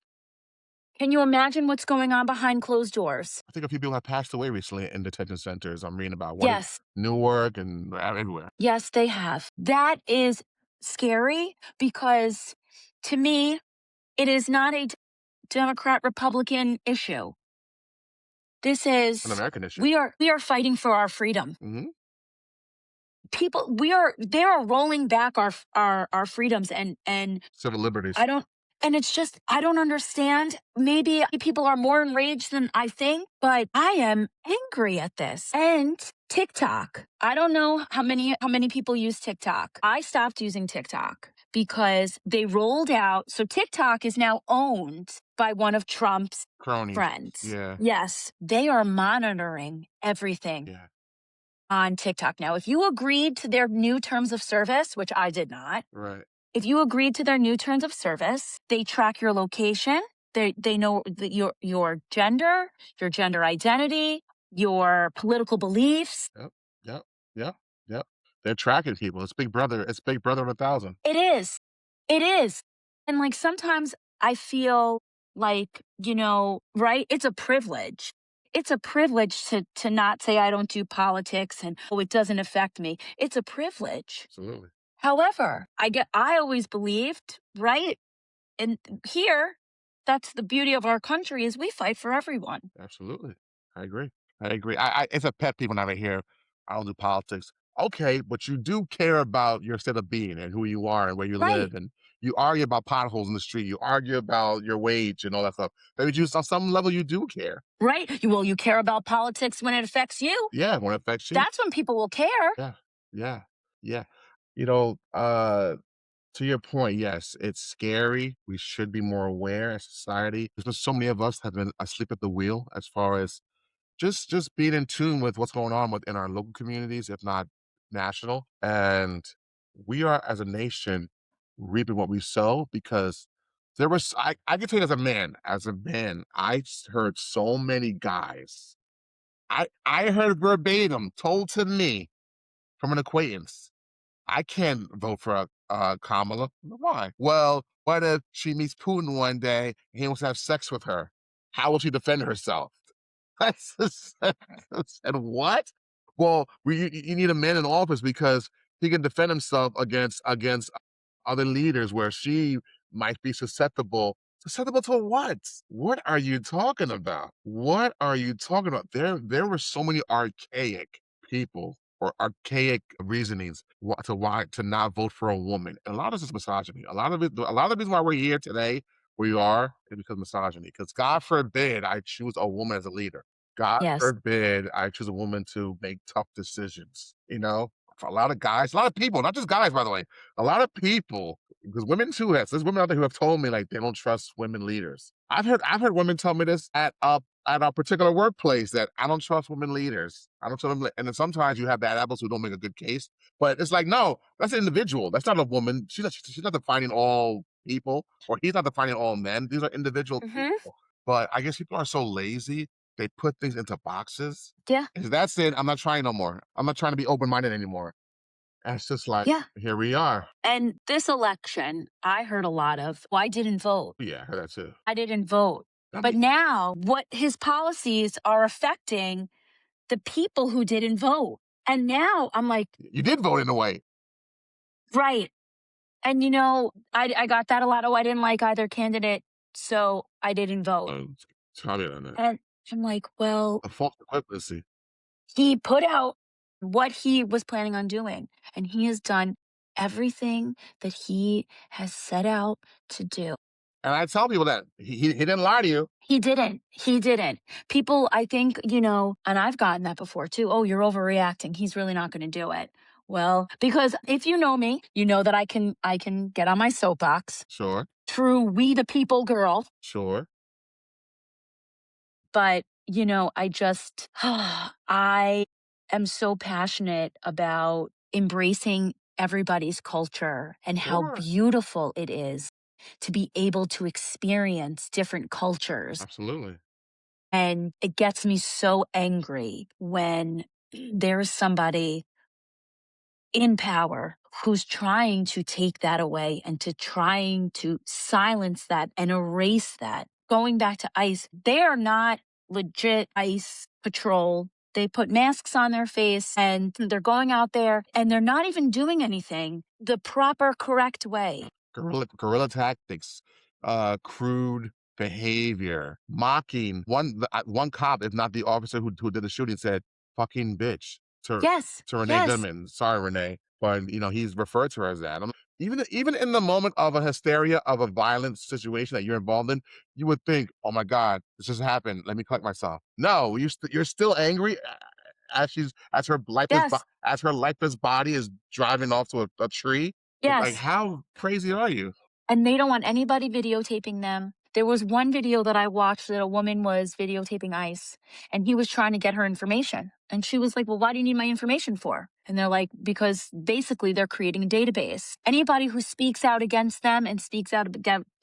[SPEAKER 2] Can you imagine what's going on behind closed doors?
[SPEAKER 1] I think a few people have passed away recently in detention centers. I'm reading about one in
[SPEAKER 2] Yes.
[SPEAKER 1] Newark and everywhere.
[SPEAKER 2] Yes, they have. That is scary, because to me, it is not a Democrat Republican issue. This
[SPEAKER 1] An
[SPEAKER 2] is
[SPEAKER 1] American issue.
[SPEAKER 2] we are fighting for our freedom.
[SPEAKER 1] Mhm.
[SPEAKER 2] people, they are rolling back our freedoms, and
[SPEAKER 1] Civil liberties.
[SPEAKER 2] I don't, and it's just, I don't understand. Maybe people are more enraged than I think, but I am angry at this. And TikTok. I don't know how many people use TikTok. I stopped using TikTok because they rolled out, so TikTok is now owned by one of Trump's
[SPEAKER 1] Cronies.
[SPEAKER 2] friends.
[SPEAKER 1] Yeah.
[SPEAKER 2] Yes, they are monitoring everything
[SPEAKER 1] Yeah.
[SPEAKER 2] on TikTok now. If you agreed to their new terms of service, which I did not,
[SPEAKER 1] Right.
[SPEAKER 2] if you agreed to their new terms of service, they track your location. They know your gender identity, your political beliefs.
[SPEAKER 1] Yep. Yep. Yep. Yep. They're tracking people. It's Big Brother. It's Big Brother on 1,000.
[SPEAKER 2] It is. It is. And like sometimes I feel like, right? It's a privilege. It's a privilege to not say I don't do politics and oh, it doesn't affect me. It's a privilege.
[SPEAKER 1] Absolutely.
[SPEAKER 2] However, I always believed, right? And here, that's the beauty of our country is we fight for everyone.
[SPEAKER 1] Absolutely. I agree. I agree. It's a pet peeve when I hear I don't do politics. Okay, but you do care about your state of being and who you are and where you
[SPEAKER 2] Right.
[SPEAKER 1] live, and you argue about potholes in the street. You argue about your wage and all that stuff. That means you, on some level, you do care.
[SPEAKER 2] Right. Well, you care about politics when it affects you.
[SPEAKER 1] Yeah, when it affects you.
[SPEAKER 2] That's when people will care.
[SPEAKER 1] Yeah, yeah, yeah. You know, to your point, yes, it's scary. We should be more aware as society. There's just so many of us have been asleep at the wheel as far as just being in tune with what's going on within our local communities, if not national. And we are, as a nation, reaping what we sow because I can tell you as a man, heard so many guys. I heard verbatim told to me from an acquaintance, I can't vote for Kamala. Why? Well, what if she meets Putin one day and he wants to have sex with her? How will she defend herself? I said, what? Well, you need a man in office because he can defend himself against other leaders where she might be susceptible. Susceptible to what? What are you talking about? What are you talking about? There were so many archaic people or archaic reasonings to not vote for a woman. And a lot of this is misogyny. A lot of the reason why we're here today, we are, is because of misogyny. Because God forbid I choose a woman as a leader. God
[SPEAKER 2] Yes.
[SPEAKER 1] forbid I choose a woman to make tough decisions. For a lot of guys, a lot of people, not just guys, by the way, a lot of people, because women too there's women out there who have told me like they don't trust women leaders. I've heard women tell me this at a particular workplace that I don't trust women leaders. I don't trust them, and then sometimes you have bad apples who don't make a good case. But it's like, no, that's an individual. That's not a woman. She's not defining all people, or he's not defining all men. These are individual
[SPEAKER 2] Hmm.
[SPEAKER 1] people. But I guess people are so lazy, they put things into boxes.
[SPEAKER 2] Yeah.
[SPEAKER 1] And that's it. I'm not trying no more. I'm not trying to be open-minded anymore. And it's just like,
[SPEAKER 2] Yeah.
[SPEAKER 1] here we are.
[SPEAKER 2] And this election, I heard a lot of, well, I didn't vote.
[SPEAKER 1] Yeah, I heard that too.
[SPEAKER 2] I didn't vote.
[SPEAKER 1] I
[SPEAKER 2] But
[SPEAKER 1] mean,
[SPEAKER 2] now, what his policies are affecting the people who didn't vote. And now I'm like,
[SPEAKER 1] you did vote in a way.
[SPEAKER 2] right. And I got that a lot. Oh, I didn't like either candidate, so I didn't vote.
[SPEAKER 1] Tell me on that.
[SPEAKER 2] And I'm like, well,
[SPEAKER 1] A false equivalency.
[SPEAKER 2] he put out what he was planning on doing, and he has done everything that he has set out to do.
[SPEAKER 1] And I tell people that he didn't lie to you.
[SPEAKER 2] He didn't. He didn't. People, I think, and I've gotten that before too. Oh, you're overreacting. He's really not going to do it. Well, because if you know me, you know that I can get on my soapbox.
[SPEAKER 1] Sure,
[SPEAKER 2] True, we the people girl.
[SPEAKER 1] sure,
[SPEAKER 2] But, I just, I am so passionate about embracing everybody's culture and how
[SPEAKER 1] sure.
[SPEAKER 2] beautiful it is to be able to experience different cultures.
[SPEAKER 1] Absolutely.
[SPEAKER 2] And it gets me so angry when there's somebody in power who's trying to take that away and to trying to silence that and erase that. Going back to ICE, they are not legit ICE patrol. They put masks on their face and they're going out there and they're not even doing anything the proper, correct way.
[SPEAKER 1] Guerrilla tactics, crude behavior, mocking one cop, if not the officer who did the shooting, said "fucking bitch." to
[SPEAKER 2] Yes.
[SPEAKER 1] Renee
[SPEAKER 2] Yes.
[SPEAKER 1] Goodman. Sorry, Renee, but he's referred to her as that. Even in the moment of a hysteria of a violent situation that you're involved in, you would think, "Oh my God, this just happened. Let me collect myself." No, you're still angry
[SPEAKER 2] Yes.
[SPEAKER 1] as her lifeless body is driving off to a tree. Like,
[SPEAKER 2] Yes.
[SPEAKER 1] how crazy are you?
[SPEAKER 2] And they don't want anybody videotaping them. There was one video that I watched that a woman was videotaping ICE, and he was trying to get her information. And she was like, "Well, why do you need my information for?" And they're like, "Because basically they're creating a database. Anybody who speaks out against them and speaks out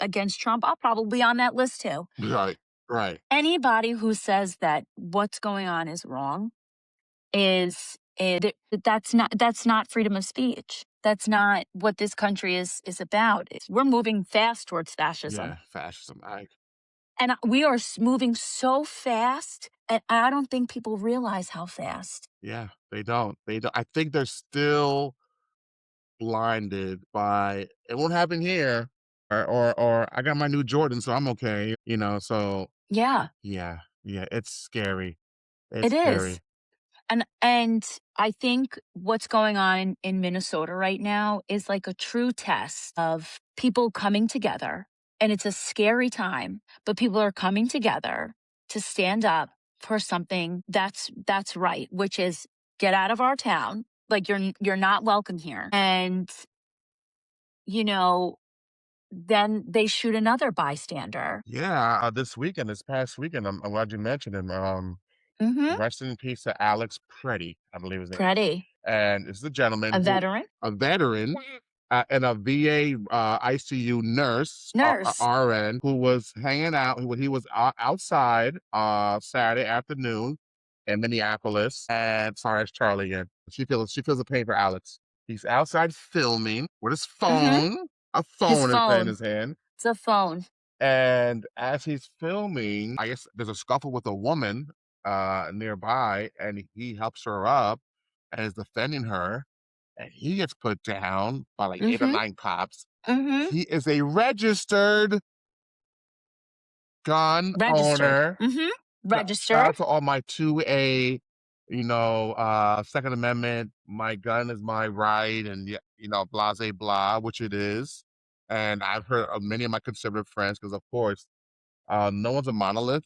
[SPEAKER 2] against Trump, I'll probably be on that list too.
[SPEAKER 1] Right, right.
[SPEAKER 2] Anybody who says that what's going on is wrong that's not freedom of speech. That's not what this country is about. We're moving fast towards fascism,
[SPEAKER 1] Yeah, fascism.
[SPEAKER 2] and we are moving so fast, and I don't think people realize how fast.
[SPEAKER 1] Yeah, they don't. They don't. I think they're still blinded by it won't happen here, or I got my new Jordan, so I'm okay. So
[SPEAKER 2] Yeah,
[SPEAKER 1] yeah, yeah, it's scary. It's
[SPEAKER 2] it is.
[SPEAKER 1] scary.
[SPEAKER 2] And I think what's going on in Minnesota right now is like a true test of people coming together. And it's a scary time, but people are coming together to stand up for something that's right, which is get out of our town. Like you're not welcome here. And you know, then they shoot another bystander.
[SPEAKER 1] Yeah, this past weekend, I'm glad you mentioned him.
[SPEAKER 2] Mhm.
[SPEAKER 1] Rest in peace to Alex Preddy, I believe his name.
[SPEAKER 2] Pretty.
[SPEAKER 1] And it's the gentleman
[SPEAKER 2] A
[SPEAKER 1] who
[SPEAKER 2] veteran?
[SPEAKER 1] a veteran, and a VA, ICU nurse,
[SPEAKER 2] Nurse.
[SPEAKER 1] RN, who was hanging out when he was outside, Saturday afternoon in Minneapolis, and sorry, it's Charlie again. She feels the pain for Alex. He's outside filming with his
[SPEAKER 2] Mhm.
[SPEAKER 1] phone, a
[SPEAKER 2] His
[SPEAKER 1] phone in
[SPEAKER 2] phone.
[SPEAKER 1] his hand,
[SPEAKER 2] It's a phone.
[SPEAKER 1] and as he's filming, I guess there's a scuffle with a woman nearby, and he helps her up and is defending her, and he gets put down by like eight or
[SPEAKER 2] Mhm.
[SPEAKER 1] nine cops.
[SPEAKER 2] Mhm.
[SPEAKER 1] He is a registered gun
[SPEAKER 2] Registered.
[SPEAKER 1] owner.
[SPEAKER 2] Mhm.
[SPEAKER 1] Shout
[SPEAKER 2] Registered.
[SPEAKER 1] out to all my 2A, Second Amendment, my gun is my right, and yeah, blase blah, which it is. And I've heard of many of my conservative friends, because of course no one's a monolith.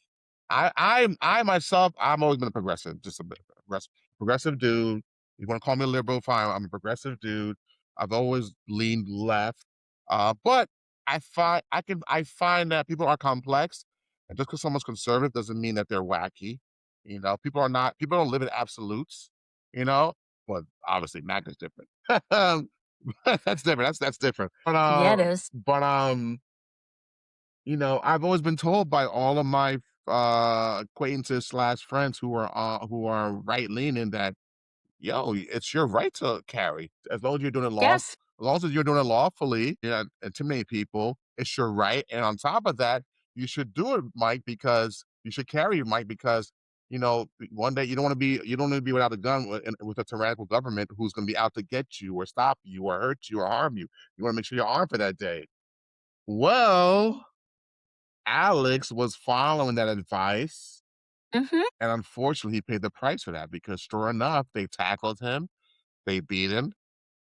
[SPEAKER 1] I myself, I'm always been a progressive, just a bit progressive dude. You want to call me a liberal? Fine. I'm a progressive dude. I've always leaned left, but I find that people are complex, and just because someone's conservative doesn't mean that they're wacky. People don't live in absolutes. You know, but obviously MAGA's different. That's different. That's different.
[SPEAKER 2] Yeah, it is.
[SPEAKER 1] I've always been told by all of my acquaintances slash friends who are right leaning that, yo, it's your right to carry as long as you're doing it
[SPEAKER 2] Yes.
[SPEAKER 1] as long as you're doing it lawfully. Yeah, intimidate people. It's your right, and on top of that, you should do it, Mike, because you should carry your Mike because one day you don't want to be without a gun with a tyrannical government who's going to be out to get you or stop you or hurt you or harm you. You want to make sure you're armed for that day. Well, Alex was following that advice,
[SPEAKER 2] Mhm.
[SPEAKER 1] and unfortunately, he paid the price for that because sure enough, they tackled him, they beat him,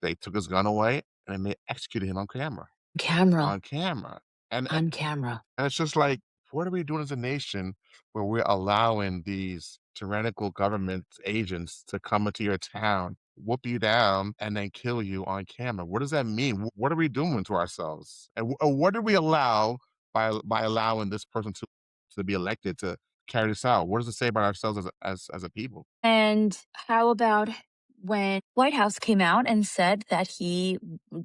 [SPEAKER 1] they took his gun away, and they executed him on camera.
[SPEAKER 2] Camera.
[SPEAKER 1] On camera. And
[SPEAKER 2] On camera.
[SPEAKER 1] and it's just like, what are we doing as a nation where we're allowing these tyrannical government agents to come into your town, whoop you down, and then kill you on camera? What does that mean? What are we doing to ourselves? And what did we allow by allowing this person to be elected to carry this out? What does it say about ourselves as a people?
[SPEAKER 2] And how about when White House came out and said that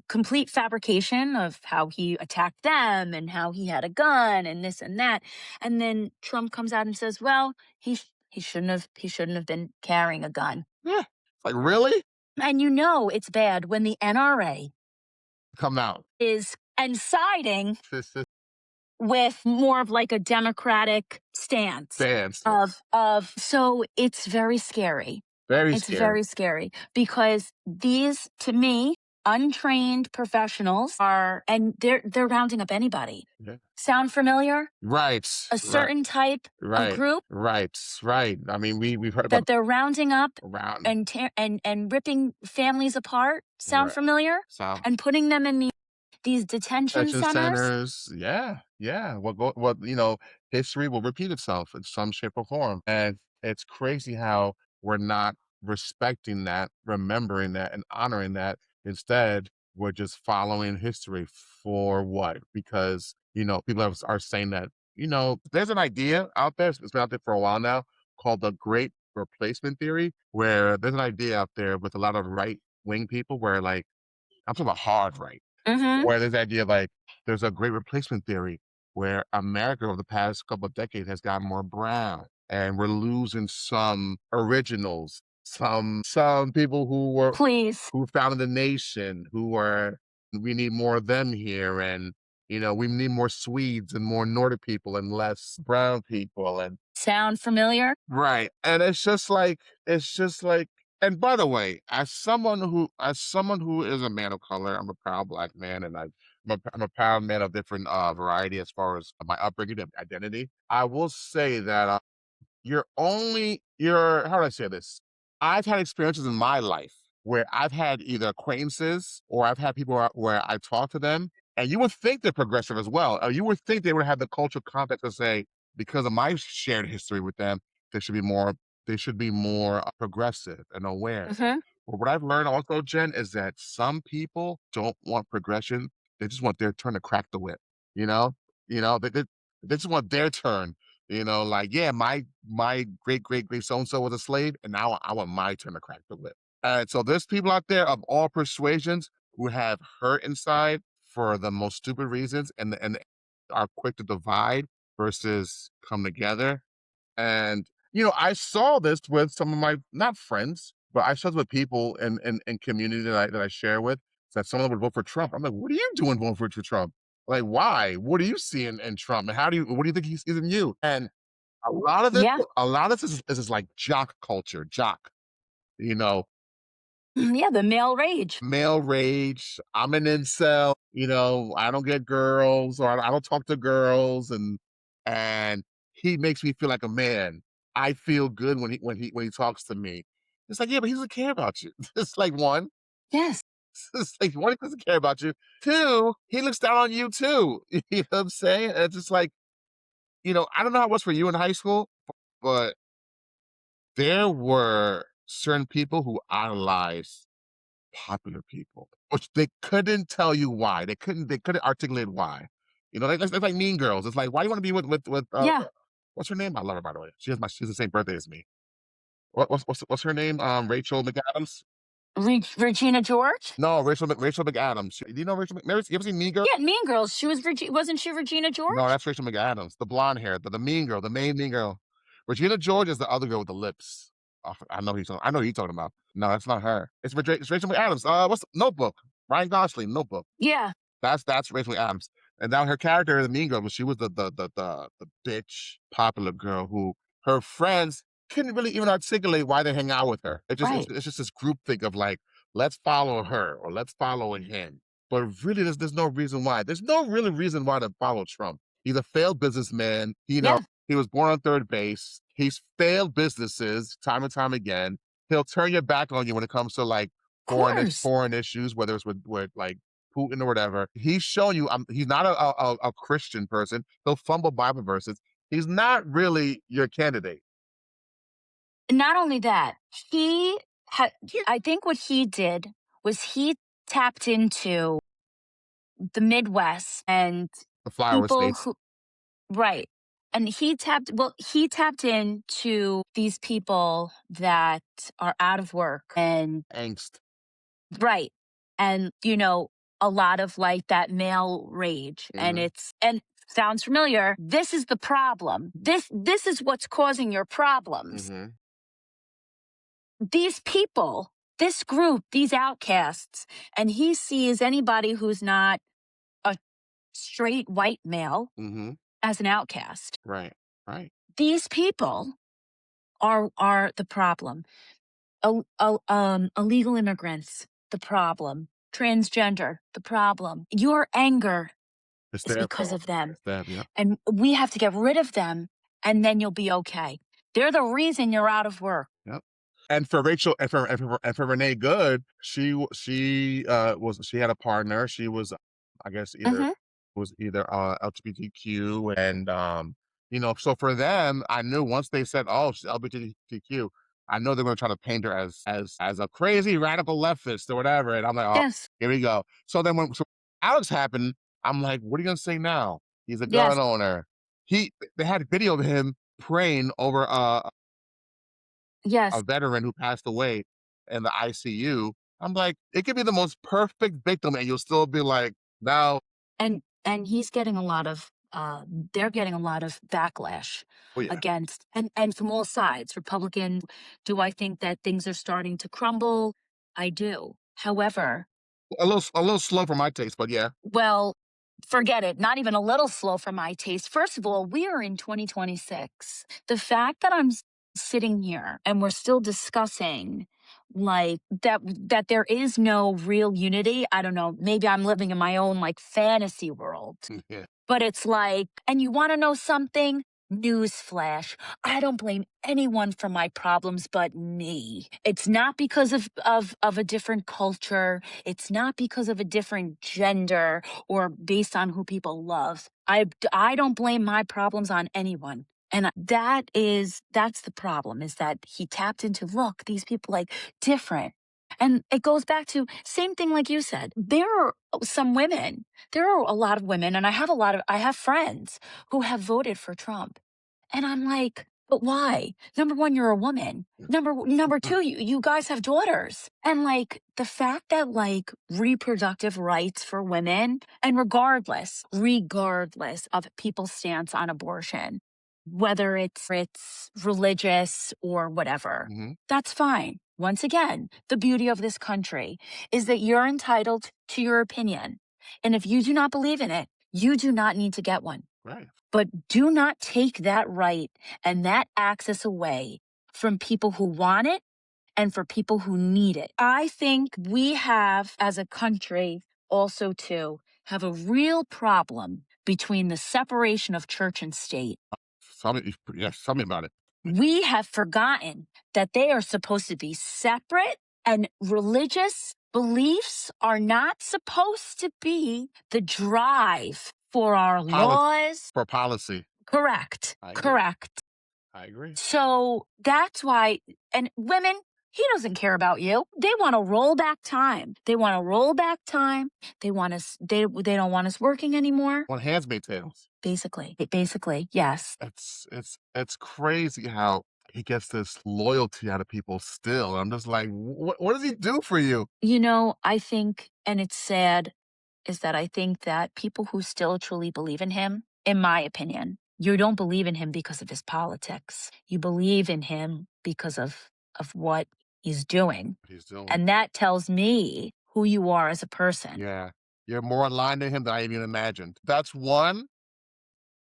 [SPEAKER 2] complete fabrication of how he attacked them and how he had a gun and this and that, and then Trump comes out and says, "Well, he shouldn't have been carrying a gun."
[SPEAKER 1] Yeah. It's like, really?
[SPEAKER 2] And it's bad when the NRA
[SPEAKER 1] Come out.
[SPEAKER 2] is and siding with more of like a democratic stance
[SPEAKER 1] Dance.
[SPEAKER 2] of so it's very scary.
[SPEAKER 1] Very
[SPEAKER 2] It's
[SPEAKER 1] scary.
[SPEAKER 2] very scary because these to me untrained professionals are, and they're rounding up anybody.
[SPEAKER 1] Yeah.
[SPEAKER 2] Sound familiar?
[SPEAKER 1] Right,
[SPEAKER 2] A
[SPEAKER 1] right,
[SPEAKER 2] certain type of
[SPEAKER 1] right,
[SPEAKER 2] group
[SPEAKER 1] right, right. I mean, we've heard about
[SPEAKER 2] that they're rounding up
[SPEAKER 1] around
[SPEAKER 2] and and ripping families apart. Sound
[SPEAKER 1] right.
[SPEAKER 2] familiar?
[SPEAKER 1] So
[SPEAKER 2] And putting them in these detention
[SPEAKER 1] detention
[SPEAKER 2] centers.
[SPEAKER 1] centers, yeah, yeah. What history will repeat itself in some shape or form, and it's crazy how we're not respecting that, remembering that, and honoring that. Instead, we're just following history for what? Because people are saying that there's an idea out there. It's been out there for a while now called the Great Replacement Theory, where there's an idea out there with a lot of right wing people where like I'm talking about hard right
[SPEAKER 2] Mm-hmm.
[SPEAKER 1] where there's the idea like there's a great replacement theory where America over the past couple of decades has gotten more brown and we're losing some originals, some people
[SPEAKER 2] Please.
[SPEAKER 1] who founded the nation, we need more of them here and we need more Swedes and more Nordic people and less brown people and
[SPEAKER 2] Sound familiar?
[SPEAKER 1] right. And it's just like and by the way, as someone who is a man of color, I'm a proud black man and I'm a proud man of different variety as far as my upbringing and identity. I will say that how do I say this? I've had experiences in my life where I've had either acquaintances or I've had people where I talk to them, and you would think they're progressive as well. Or you would think they would have the cultural context to say, because of my shared history with them, they should be more progressive and aware.
[SPEAKER 2] Mm-hmm.
[SPEAKER 1] But what I've learned also, Jen, is that some people don't want progression. They just want their turn to crack the whip. You know, they just want their turn. Like, yeah, my great great great so and so was a slave, and now I want my turn to crack the whip. And so there's people out there of all persuasions who have hurt inside for the most stupid reasons, and are quick to divide versus come together. And I saw this with some of my not friends, but I saw this with people in community that I share with. That some of them would vote for Trump. I'm like, what are you doing voting for Trump? Like, why? What do you see in Trump? And what do you think he sees in you? And a lot of this,
[SPEAKER 2] Yeah.
[SPEAKER 1] a lot of this is like jock culture, you know,
[SPEAKER 2] Yeah, the male rage.
[SPEAKER 1] male rage. I'm an incel, I don't get girls or I don't talk to girls and he makes me feel like a man. I feel good when he talks to me. It's like, yeah, but he doesn't care about you. It's like one.
[SPEAKER 2] Yes.
[SPEAKER 1] It's like one, he doesn't care about you. Two, he looks down on you too. You know what I'm saying? And it's just like, I don't know how it was for you in high school, but there were certain people who idolized popular people, which they couldn't tell you why. They couldn't articulate why. It's like Mean Girls. It's like, why do you want to be with
[SPEAKER 2] Yeah.
[SPEAKER 1] what's her name? I love her by the way. She's the same birthday as me. What's her name? Rachel McAdams.
[SPEAKER 2] Regina George?
[SPEAKER 1] No, Rachel McAdams. Do you know You ever seen Mean Girl?
[SPEAKER 2] Yeah, Mean Girls. She was wasn't she Regina
[SPEAKER 1] No,
[SPEAKER 2] George?
[SPEAKER 1] that's Rachel McAdams, the blonde hair, the mean girl, the main mean girl. Regina George is the other girl with the lips. Oh, I know who you're talking about. No, that's not her. It's Rachel McAdams. What's Notebook? Ryan Gosling, Notebook.
[SPEAKER 2] Yeah.
[SPEAKER 1] That's Rachel McAdams. And now her character in the Mean Girl, but she was the bitch popular girl who her friends couldn't really even articulate why they hang out with her.
[SPEAKER 2] Right.
[SPEAKER 1] It's just this group think of like, let's follow her or let's follow him. But really, there's no reason why. There's no really reason why to follow Trump. He's a failed businessman.
[SPEAKER 2] Yeah.
[SPEAKER 1] He was born on third base. He's failed businesses time and time again. He'll turn your back on you when it comes to like
[SPEAKER 2] Of course.
[SPEAKER 1] foreign issues, whether it's with like Putin or whatever. He's shown you he's not a Christian person. He'll fumble Bible verses. He's not really your candidate.
[SPEAKER 2] Not only that, he had I think what he did was he tapped into the Midwest and
[SPEAKER 1] The flower
[SPEAKER 2] people
[SPEAKER 1] states,
[SPEAKER 2] who, right. And he tapped into these people that are out of work and
[SPEAKER 1] angst.
[SPEAKER 2] right. And a lot of like that male rage, and
[SPEAKER 1] Hmm.
[SPEAKER 2] sounds familiar. This is the problem. This is what's causing your problems.
[SPEAKER 1] Hmm.
[SPEAKER 2] These people, this group, these outcasts, and he sees anybody who's not a straight white male
[SPEAKER 1] Hmm.
[SPEAKER 2] as an outcast.
[SPEAKER 1] Right. Right.
[SPEAKER 2] These people are the problem. Illegal immigrants, the problem. transgender, the problem. Your anger
[SPEAKER 1] It's
[SPEAKER 2] is
[SPEAKER 1] their
[SPEAKER 2] because
[SPEAKER 1] fault.
[SPEAKER 2] of them.
[SPEAKER 1] It's them, yeah.
[SPEAKER 2] And we have to get rid of them, and then you'll be okay. They're the reason you're out of work.
[SPEAKER 1] Yep. And for Rachel and for Renee Good, she had a partner. She was, I guess,
[SPEAKER 2] Hmm.
[SPEAKER 1] either LGBTQ, and so for them, I knew once they said, "Oh, she's LGBTQ," I know they're going to try to paint her as a crazy radical leftist or whatever, and I'm like, "Oh,
[SPEAKER 2] Yes.
[SPEAKER 1] here we go." So then when Alex happened, I'm like, "What are you going to say now? He's a
[SPEAKER 2] Yes.
[SPEAKER 1] gun owner." They had a video of him praying over
[SPEAKER 2] Yes.
[SPEAKER 1] a veteran who passed away in the ICU. I'm like, it could be the most perfect victim, and you'll still be like, "No,
[SPEAKER 2] And he's getting a lot of they're getting a lot of backlash
[SPEAKER 1] oh yeah,
[SPEAKER 2] against, and from all sides. Republican, do I think that things are starting to crumble? I do. However,
[SPEAKER 1] a little slow for my taste, but yeah,
[SPEAKER 2] well, forget it. Not even a little slow for my taste. First of all, we are in 2026. The fact that sitting here and we're still discussing like that there is no real unity. I don't know. Maybe I'm living in my own like fantasy world.
[SPEAKER 1] yeah,
[SPEAKER 2] But it's like, and you want to know something? Newsflash. I don't blame anyone for my problems but me. It's not because of a different culture. It's not because of a different gender or based on who people love. I don't blame my problems on anyone. And that's the problem, is that he tapped into, look, these people like different. And it goes back to same thing like you said. There are a lot of women, and I have friends who have voted for Trump. And I'm like, but why? Number one, you're a woman. Number two, you guys have daughters. And like the fact that like reproductive rights for women, and regardless of people's stance on abortion, whether it's religious or whatever,
[SPEAKER 1] hmm
[SPEAKER 2] that's fine. Once again, the beauty of this country is that you're entitled to your opinion. And if you do not believe in it, you do not need to get one.
[SPEAKER 1] right.
[SPEAKER 2] But do not take that right and that access away from people who want it and for people who need it. I think we have, as a country, also too, have a real problem between the separation of church and state.
[SPEAKER 1] Tell me about it.
[SPEAKER 2] We have forgotten that they are supposed to be separate, and religious beliefs are not supposed to be the drive for our
[SPEAKER 1] Policy
[SPEAKER 2] laws.
[SPEAKER 1] for policy.
[SPEAKER 2] Correct.
[SPEAKER 1] I agree.
[SPEAKER 2] Correct.
[SPEAKER 1] I agree.
[SPEAKER 2] So that's why, and women, he doesn't care about you. They want to roll back time. They want to roll back time. They want us, they don't want us working anymore.
[SPEAKER 1] On Handmaid's Tales.
[SPEAKER 2] Basically, yes.
[SPEAKER 1] It's crazy how he gets this loyalty out of people still. I'm just like, what does he do for you?
[SPEAKER 2] I think, and it's sad, is that I think that people who still truly believe in him, in my opinion, you don't believe in him because of his politics. You believe in him because of what he's doing.
[SPEAKER 1] He's doing.
[SPEAKER 2] And that tells me who you are as a person.
[SPEAKER 1] Yeah, you're more aligned to him than I even imagined. That's one.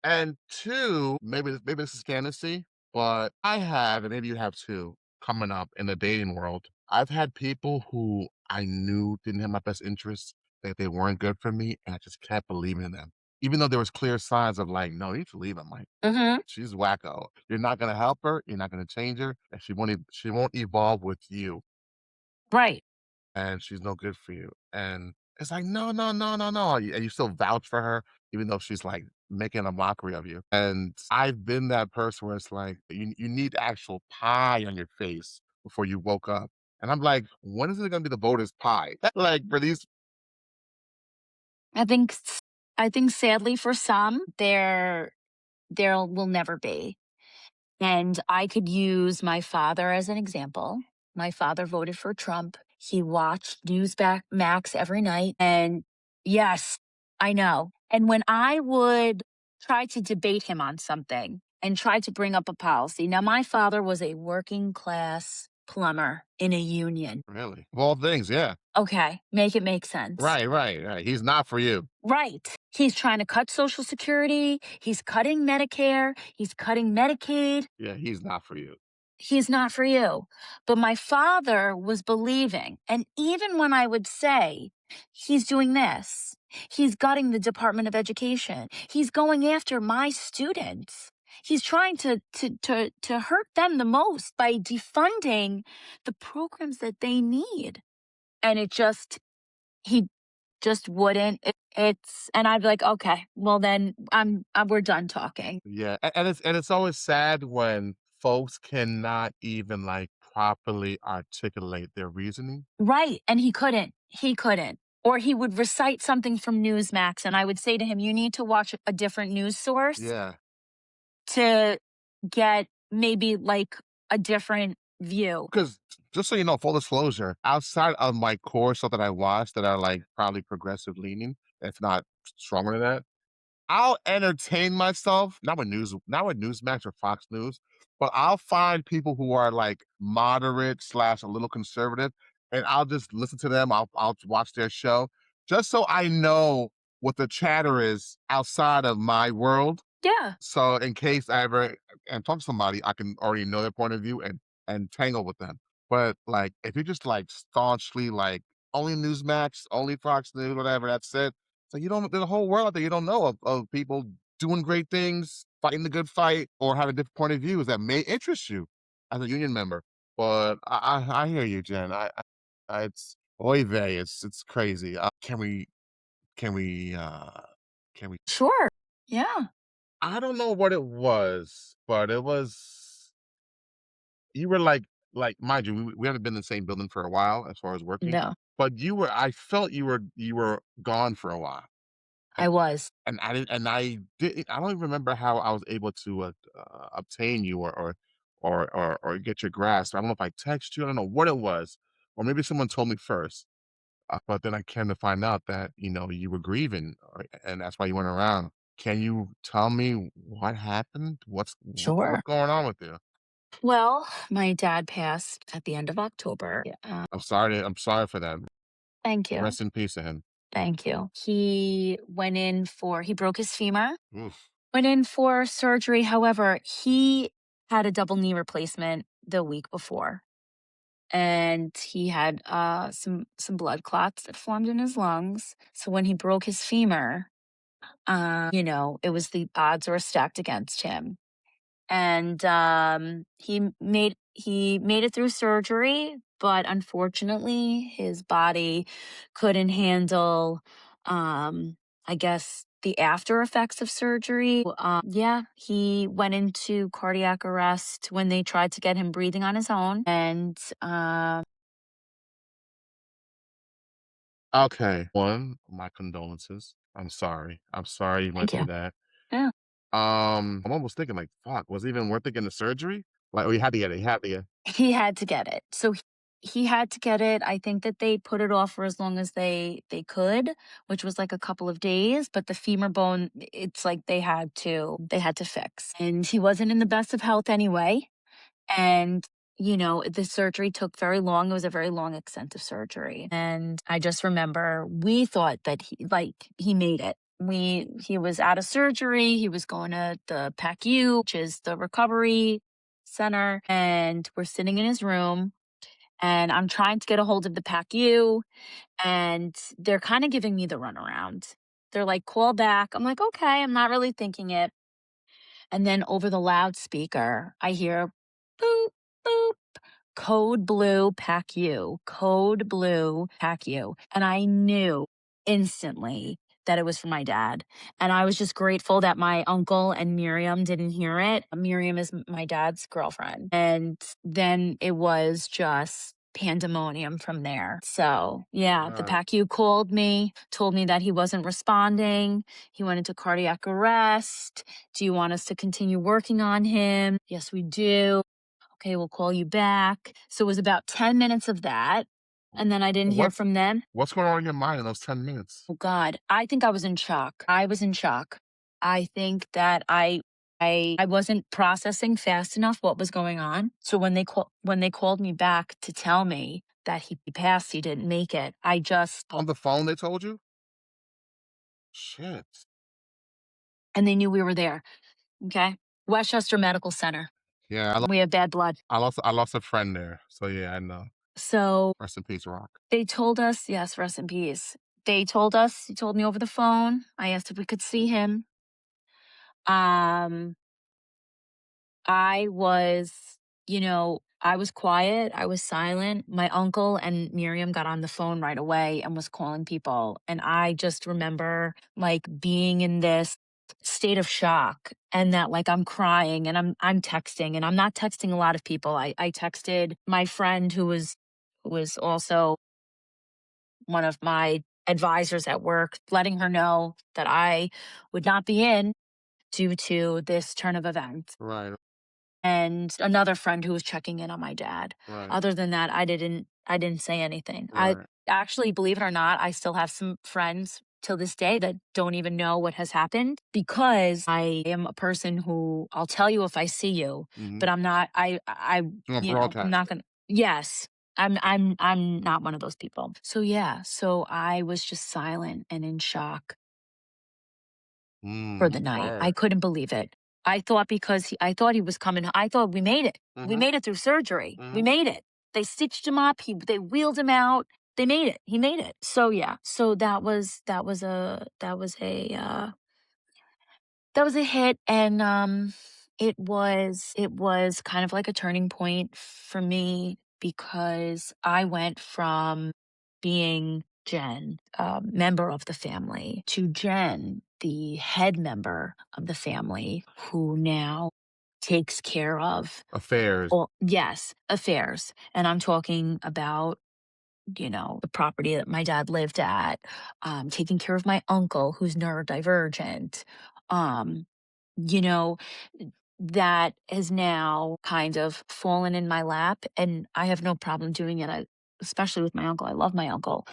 [SPEAKER 1] And two, maybe this is fantasy, but I have, and maybe you have too, coming up in the dating world. I've had people who I knew didn't have my best interests, that they weren't good for me, and I just kept believing in them. Even though there was clear signs of like, no, you need to leave. I'm like,
[SPEAKER 2] Hmm.
[SPEAKER 1] she's wacko. You're not gonna help her, you're not gonna change her, and she won't evolve with you,
[SPEAKER 2] Right.
[SPEAKER 1] and she's no good for you. And it's like, no, no, no, no, no. And you still vouch for her, even though she's like making a mockery of you. And I've been that person where it's like, you need actual pie on your face before you woke up. And I'm like, when is it going to be the voters' pie? Like for these,
[SPEAKER 2] I think I think sadly for some there will never be. And I could use my father as an example. My father voted for Trump. He watched Max every night. And yes, I know. And when I would try to debate him on something and try to bring up a policy, now my father was a working class plumber in a union.
[SPEAKER 1] really, of all things, yeah.
[SPEAKER 2] Okay, make it make sense.
[SPEAKER 1] Right, right, right. He's not for you.
[SPEAKER 2] Right. He's trying to cut Social Security. He's cutting Medicare. He's cutting Medicaid.
[SPEAKER 1] Yeah, he's not for you.
[SPEAKER 2] He's not for you. But my father was believing. And even when I would say, He's doing this. He's gutting the Department of Education. He's going after my students. He's trying to hurt them the most by defunding the programs that they need. And he just wouldn't. And I'd be like, okay, well then we're done talking.
[SPEAKER 1] Yeah, and it's always sad when folks cannot even, like, properly articulate their reasoning.
[SPEAKER 2] Right. And he couldn't. He couldn't. Or he would recite something from Newsmax, and I would say to him, you need to watch a different news source
[SPEAKER 1] Yeah,
[SPEAKER 2] to get maybe like a different view.
[SPEAKER 1] because just so you know, full disclosure, outside of my core stuff that I watch that are, like, probably progressive leaning, if not stronger than that, I'll entertain myself, not with Newsmax or Fox News, but I'll find people who are, like, moderate slash a little conservative, and I'll just listen to them, I'll watch their show, just so I know what the chatter is outside of my world,
[SPEAKER 2] Yeah,
[SPEAKER 1] so in case I ever am talking to somebody, I can already know their point of view and tangle with them. But, like, if you're just, like, staunchly, like, only Newsmax, only Fox News, whatever, that's it. So you don't there's a whole world out there you don't know of people doing great things, fighting the good fight, or having different point of views that may interest you as a union member. But I hear you, Jen. It's oy vey, it's crazy. Can we, can we
[SPEAKER 2] sure. Yeah.
[SPEAKER 1] I don't know what it was, but it was you were mind you, we haven't been in the same building for a while as far as working,
[SPEAKER 2] No,
[SPEAKER 1] but I felt you were gone for a while. And
[SPEAKER 2] I was.
[SPEAKER 1] I don't even remember how I was able to obtain you or get your grasp. I don't know if I text you, I don't know what it was, or maybe someone told me first. But then I came to find out that, you were grieving, and that's why you went around. Can you tell me what happened? What's
[SPEAKER 2] Sure.
[SPEAKER 1] going on with you?
[SPEAKER 2] Well, my dad passed at the end of October. Yeah.
[SPEAKER 1] I'm sorry for that.
[SPEAKER 2] Thank you.
[SPEAKER 1] Rest in peace to him.
[SPEAKER 2] Thank you. He broke his femur,
[SPEAKER 1] Oof.
[SPEAKER 2] went in for surgery. However, he had a double knee replacement the week before. And he had some blood clots that formed in his lungs. So when he broke his femur, it was the odds were stacked against him. And he made it through surgery, but unfortunately his body couldn't handle, I guess, the after effects of surgery. Yeah, he went into cardiac arrest when they tried to get him breathing on his own. And
[SPEAKER 1] Okay. One, my condolences. I'm sorry. I'm sorry you went
[SPEAKER 2] thank you.
[SPEAKER 1] through that.
[SPEAKER 2] Yeah.
[SPEAKER 1] I'm almost thinking like, fuck, was it even worth it getting the surgery? Like, oh, you had to get it. You had to get.
[SPEAKER 2] He had to get it. So he had to get it. I think that they put it off for as long as they could, which was like a couple of days, but the femur bone, it's like they had to fix. And he wasn't in the best of health anyway. And the surgery took very long. It was a very long, extensive surgery. And I just remember we thought that he made it. He was out of surgery. He was going to the PACU, which is the recovery center. And we're sitting in his room and I'm trying to get a hold of the PACU and they're kind of giving me the runaround. They're like, call back. I'm like, okay, I'm not really thinking it. And then over the loudspeaker, I hear boop, boop, code blue, pack you, code blue, pack you. And I knew instantly that it was for my dad. And I was just grateful that my uncle and Miriam didn't hear it. Miriam is my dad's girlfriend. And then it was just pandemonium from there. So, yeah, the
[SPEAKER 1] Wow.
[SPEAKER 2] PACU called me, told me that he wasn't responding. He went into cardiac arrest. Do you want us to continue working on him? Yes, we do. Okay, we'll call you back. So it was about 10 minutes of that. And then I didn't hear
[SPEAKER 1] What
[SPEAKER 2] from them.
[SPEAKER 1] what's going on in your mind in those 10 minutes?
[SPEAKER 2] Oh God, I think I was in shock. I was in shock. I think that I wasn't processing fast enough what was going on. So when they called me back to tell me that he passed, he didn't make it. I just
[SPEAKER 1] On the phone, they told you? Shit.
[SPEAKER 2] and they knew we were there. Okay, Westchester Medical Center.
[SPEAKER 1] Yeah,
[SPEAKER 2] We have bad blood.
[SPEAKER 1] I lost a friend there. So yeah, I know.
[SPEAKER 2] So
[SPEAKER 1] Rest in peace, Rock.
[SPEAKER 2] they told us, yes, rest in peace. They told us, he told me over the phone. I asked if we could see him. Um, I was, I was quiet. I was silent. My uncle and Miriam got on the phone right away and was calling people. And I just remember like being in this state of shock and that like I'm crying and I'm texting and I'm not texting a lot of people. I texted my friend who was also one of my advisors at work, letting her know that I would not be in due to this turn of events,
[SPEAKER 1] Right,
[SPEAKER 2] and another friend who was checking in on my dad.
[SPEAKER 1] right,
[SPEAKER 2] Other than that, I didn't say anything. I
[SPEAKER 1] right.
[SPEAKER 2] actually, believe it or not, I still have some friends till this day that don't even know what has happened because I am a person who I'll tell you if I see you,
[SPEAKER 1] Mhm.
[SPEAKER 2] but I'm not
[SPEAKER 1] You want
[SPEAKER 2] I'm
[SPEAKER 1] broadcast
[SPEAKER 2] not
[SPEAKER 1] it.
[SPEAKER 2] going to. Yes. I'm not one of those people. So yeah, so I was just silent and in shock for the
[SPEAKER 1] I'm
[SPEAKER 2] night.
[SPEAKER 1] sorry.
[SPEAKER 2] I couldn't believe it. I thought he was coming. I thought we made it. We
[SPEAKER 1] Mhm,
[SPEAKER 2] made it through surgery. We
[SPEAKER 1] mhm.
[SPEAKER 2] made it. They stitched him up. They wheeled him out. They made it. He made it. So yeah. So that was a hit, and it was kind of like a turning point for me because I went from being Jen, a member of the family, to Jen, the head member of the family, who now takes care of
[SPEAKER 1] Affairs.
[SPEAKER 2] all, yes, affairs. And I'm talking about the property that my dad lived at, taking care of my uncle who's neurodivergent. Um, you know, that has now kind of fallen in my lap, and I have no problem doing it. Especially with my uncle. I love my uncle.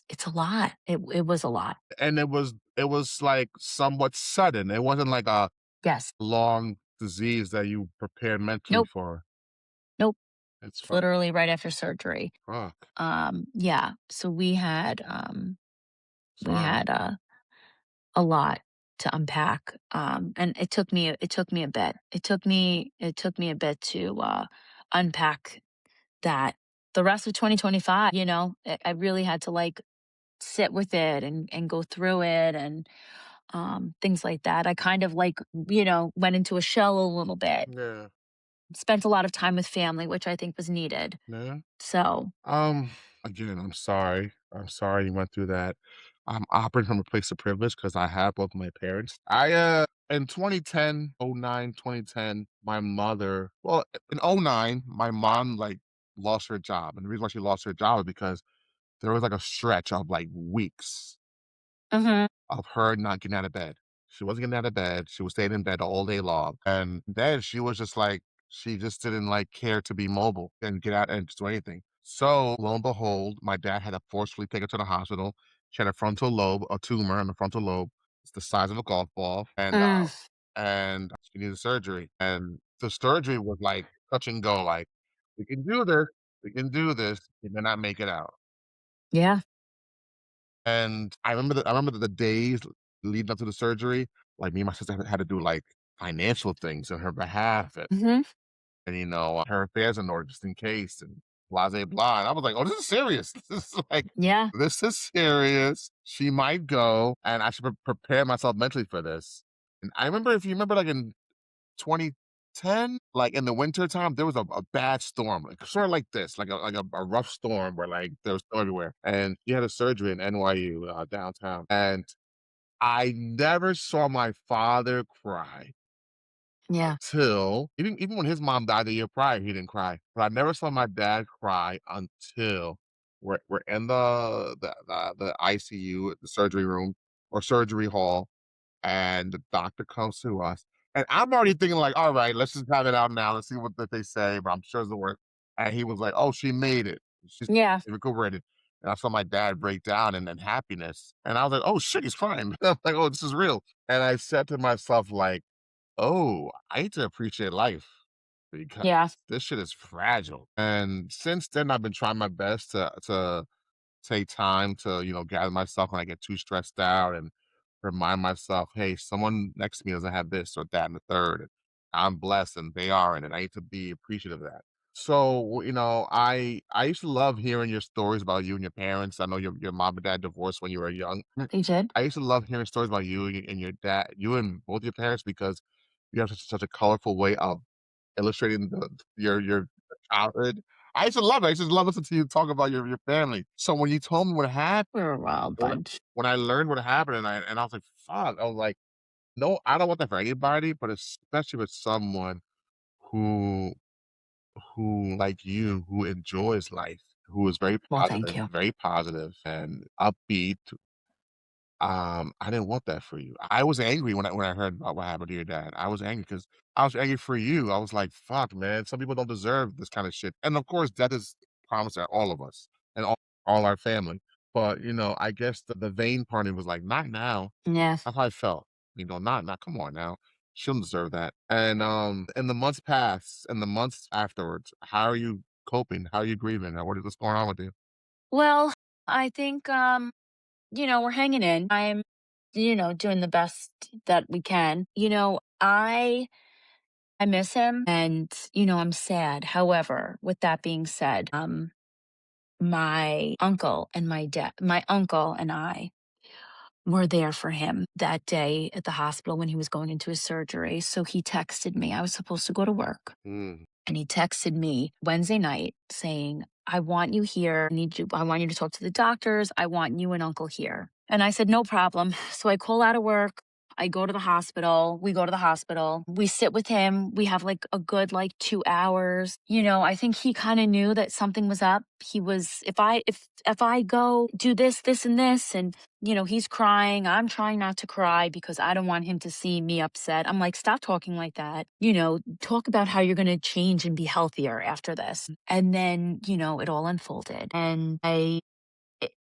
[SPEAKER 2] It's a lot. It was a lot.
[SPEAKER 1] And it was, like, somewhat sudden. It wasn't like a
[SPEAKER 2] Yes.
[SPEAKER 1] long disease that you prepared mentally
[SPEAKER 2] Nope.
[SPEAKER 1] for.
[SPEAKER 2] Nope.
[SPEAKER 1] It's
[SPEAKER 2] Literally right after surgery.
[SPEAKER 1] fuck.
[SPEAKER 2] Yeah. So we
[SPEAKER 1] Sorry.
[SPEAKER 2] had a lot to unpack, and it took me a bit. It took me a bit to unpack that. The rest of 2025, I really had to like sit with it and go through it, and things like that. I kind of like went into a shell a little bit.
[SPEAKER 1] Yeah.
[SPEAKER 2] Spent a lot of time with family, which I think was needed.
[SPEAKER 1] Yeah.
[SPEAKER 2] So,
[SPEAKER 1] Um, Again, I'm sorry. I'm sorry you went through that. I'm operating from a place of privilege because I have both my parents. In 2010, '09, 2010, my mother, well, in '09, my mom like lost her job. And the reason why she lost her job is because there was like a stretch of like weeks
[SPEAKER 2] mhm,
[SPEAKER 1] of her not getting out of bed. She wasn't getting out of bed. She was staying in bed all day long. And then she was just like, she just didn't like care to be mobile and get out and just do anything. So lo and behold, my dad had to forcefully take her to the hospital. She had a frontal lobe, a tumor in the frontal lobe. It's the size of a golf ball.
[SPEAKER 2] mm,
[SPEAKER 1] And she needed surgery. And the surgery was like touch and go, like, we can do this, we can do this, and then not make it out.
[SPEAKER 2] yeah,
[SPEAKER 1] And I remember the days leading up to the surgery, like, me and my sister had to do, like, financial things on her behalf,
[SPEAKER 2] mhm,
[SPEAKER 1] her affairs in order just in case and blase blah, and I was like, "Oh, this is serious.
[SPEAKER 2] yeah,
[SPEAKER 1] This is serious. She might go, and I should prepare myself mentally for this." And I remember if you remember, like, in 2010, like, in the winter time, there was a bad storm, like, sorta like this, like a rough storm where, like, there was snow everywhere, and she had a surgery in NYU, downtown, and I never saw my father cry
[SPEAKER 2] yeah,
[SPEAKER 1] until even when his mom died the year prior, he didn't cry, but I never saw my dad cry until we're in the ICU, the surgery room or surgery hall, and the doctor comes to us, and I'm already thinking like, "All right, let's just have it out now. Let's see what that they say," but I'm sure it's the worst. And he was like, "Oh, she made it. She's
[SPEAKER 2] yeah,
[SPEAKER 1] recuperated." And I saw my dad break down in happiness, and I was like, "Oh shit, he's crying." I'm like, "Oh, this is real." And I said to myself, like, "Oh, I need to appreciate life because
[SPEAKER 2] yeah,
[SPEAKER 1] this shit is fragile." And since then, I've been trying my best to take time to, gather myself when I get too stressed out and remind myself, hey, someone next to me doesn't have this or that and the third. I'm blessed and they aren't, and I need to be appreciative of that. So, I used to love hearing your stories about you and your parents. I know your mom and dad divorced when you were young.
[SPEAKER 2] They did.
[SPEAKER 1] I used to love hearing stories about you and your dad, you and both your parents, because you have such a colorful way of illustrating your childhood. I used to love it. I used to love listening to you talk about your family. So when you told me what happened,
[SPEAKER 2] We were a wild
[SPEAKER 1] when
[SPEAKER 2] bunch.
[SPEAKER 1] when I learned what happened, and I was like, "Fuck," I was like, "No, I don't want that for anybody, but especially with someone who like you, who enjoys life, who is
[SPEAKER 2] Well, thank you.
[SPEAKER 1] very positive and upbeat." I didn't want that for you. I was angry when I heard about what happened to your dad. I was angry because I was angry for you. I was like, "Fuck, man, some people don't deserve this kind of shit." And of course, death is promised to all of us and all our family. But I guess the vain part of it was like, "Not now."
[SPEAKER 2] Yes.
[SPEAKER 1] That's how I felt. Not come on now. She don't deserve that. And in the months past and the months afterwards, how are you coping? How are you grieving? What's going on with you?
[SPEAKER 2] Well, I think we're hanging in. I'm doing the best that we can. I miss him and I'm sad. However, with that being said, my uncle and I were there for him that day at the hospital when he was going into his surgery. So he texted me. I was supposed to go to work.
[SPEAKER 1] Mm,
[SPEAKER 2] And he texted me Wednesday night saying, I want you here. I want you to talk to the doctors. I want you and uncle here. And I said, no problem. So I call out of work. I go to the hospital. We go to the hospital. We sit with him. We have like a good like 2 hours. I think he kind of knew that something was up. He was if I go do this and this and he's crying. I'm trying not to cry because I don't want him to see me upset. I'm like, stop talking like that. Talk about how you're going to change and be healthier after this. And then, it all unfolded. And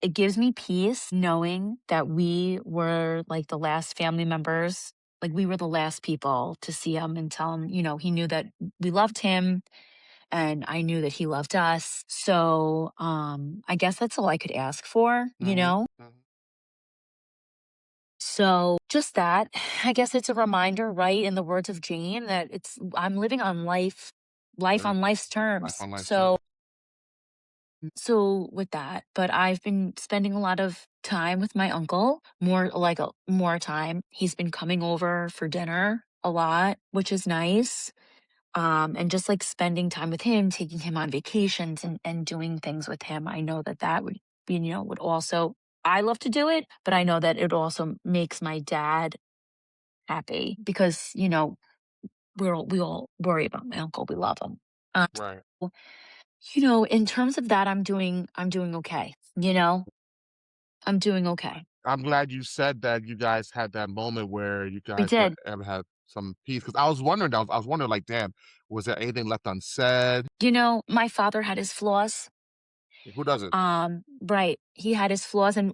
[SPEAKER 2] it gives me peace knowing that we were like the last family members. Like we were the last people to see him and tell him, he knew that we loved him and I knew that he loved us. So, I guess that's all I could ask for,
[SPEAKER 1] mhm, mhm.
[SPEAKER 2] So just that, I guess it's a reminder, right? In the words of Jane, that I'm living on life
[SPEAKER 1] Sure.
[SPEAKER 2] on life's
[SPEAKER 1] Life
[SPEAKER 2] terms.
[SPEAKER 1] on life's
[SPEAKER 2] So
[SPEAKER 1] terms.
[SPEAKER 2] so with that, but I've been spending a lot of time with my uncle, more time. He's been coming over for dinner a lot, which is nice. And just like spending time with him, taking him on vacations and doing things with him. I know that would be, would also, I love to do it, but I know that it also makes my dad happy because, we all worry about my uncle. We love him.
[SPEAKER 1] Right.
[SPEAKER 2] So, in terms of that, I'm doing okay. I'm doing okay.
[SPEAKER 1] I'm glad you said that you guys had that moment where you
[SPEAKER 2] We
[SPEAKER 1] guys were
[SPEAKER 2] did.
[SPEAKER 1] able to have some peace. Because I was wondering, like, damn, was there anything left unsaid?
[SPEAKER 2] My father had his flaws.
[SPEAKER 1] Who doesn't?
[SPEAKER 2] Right. He had his flaws and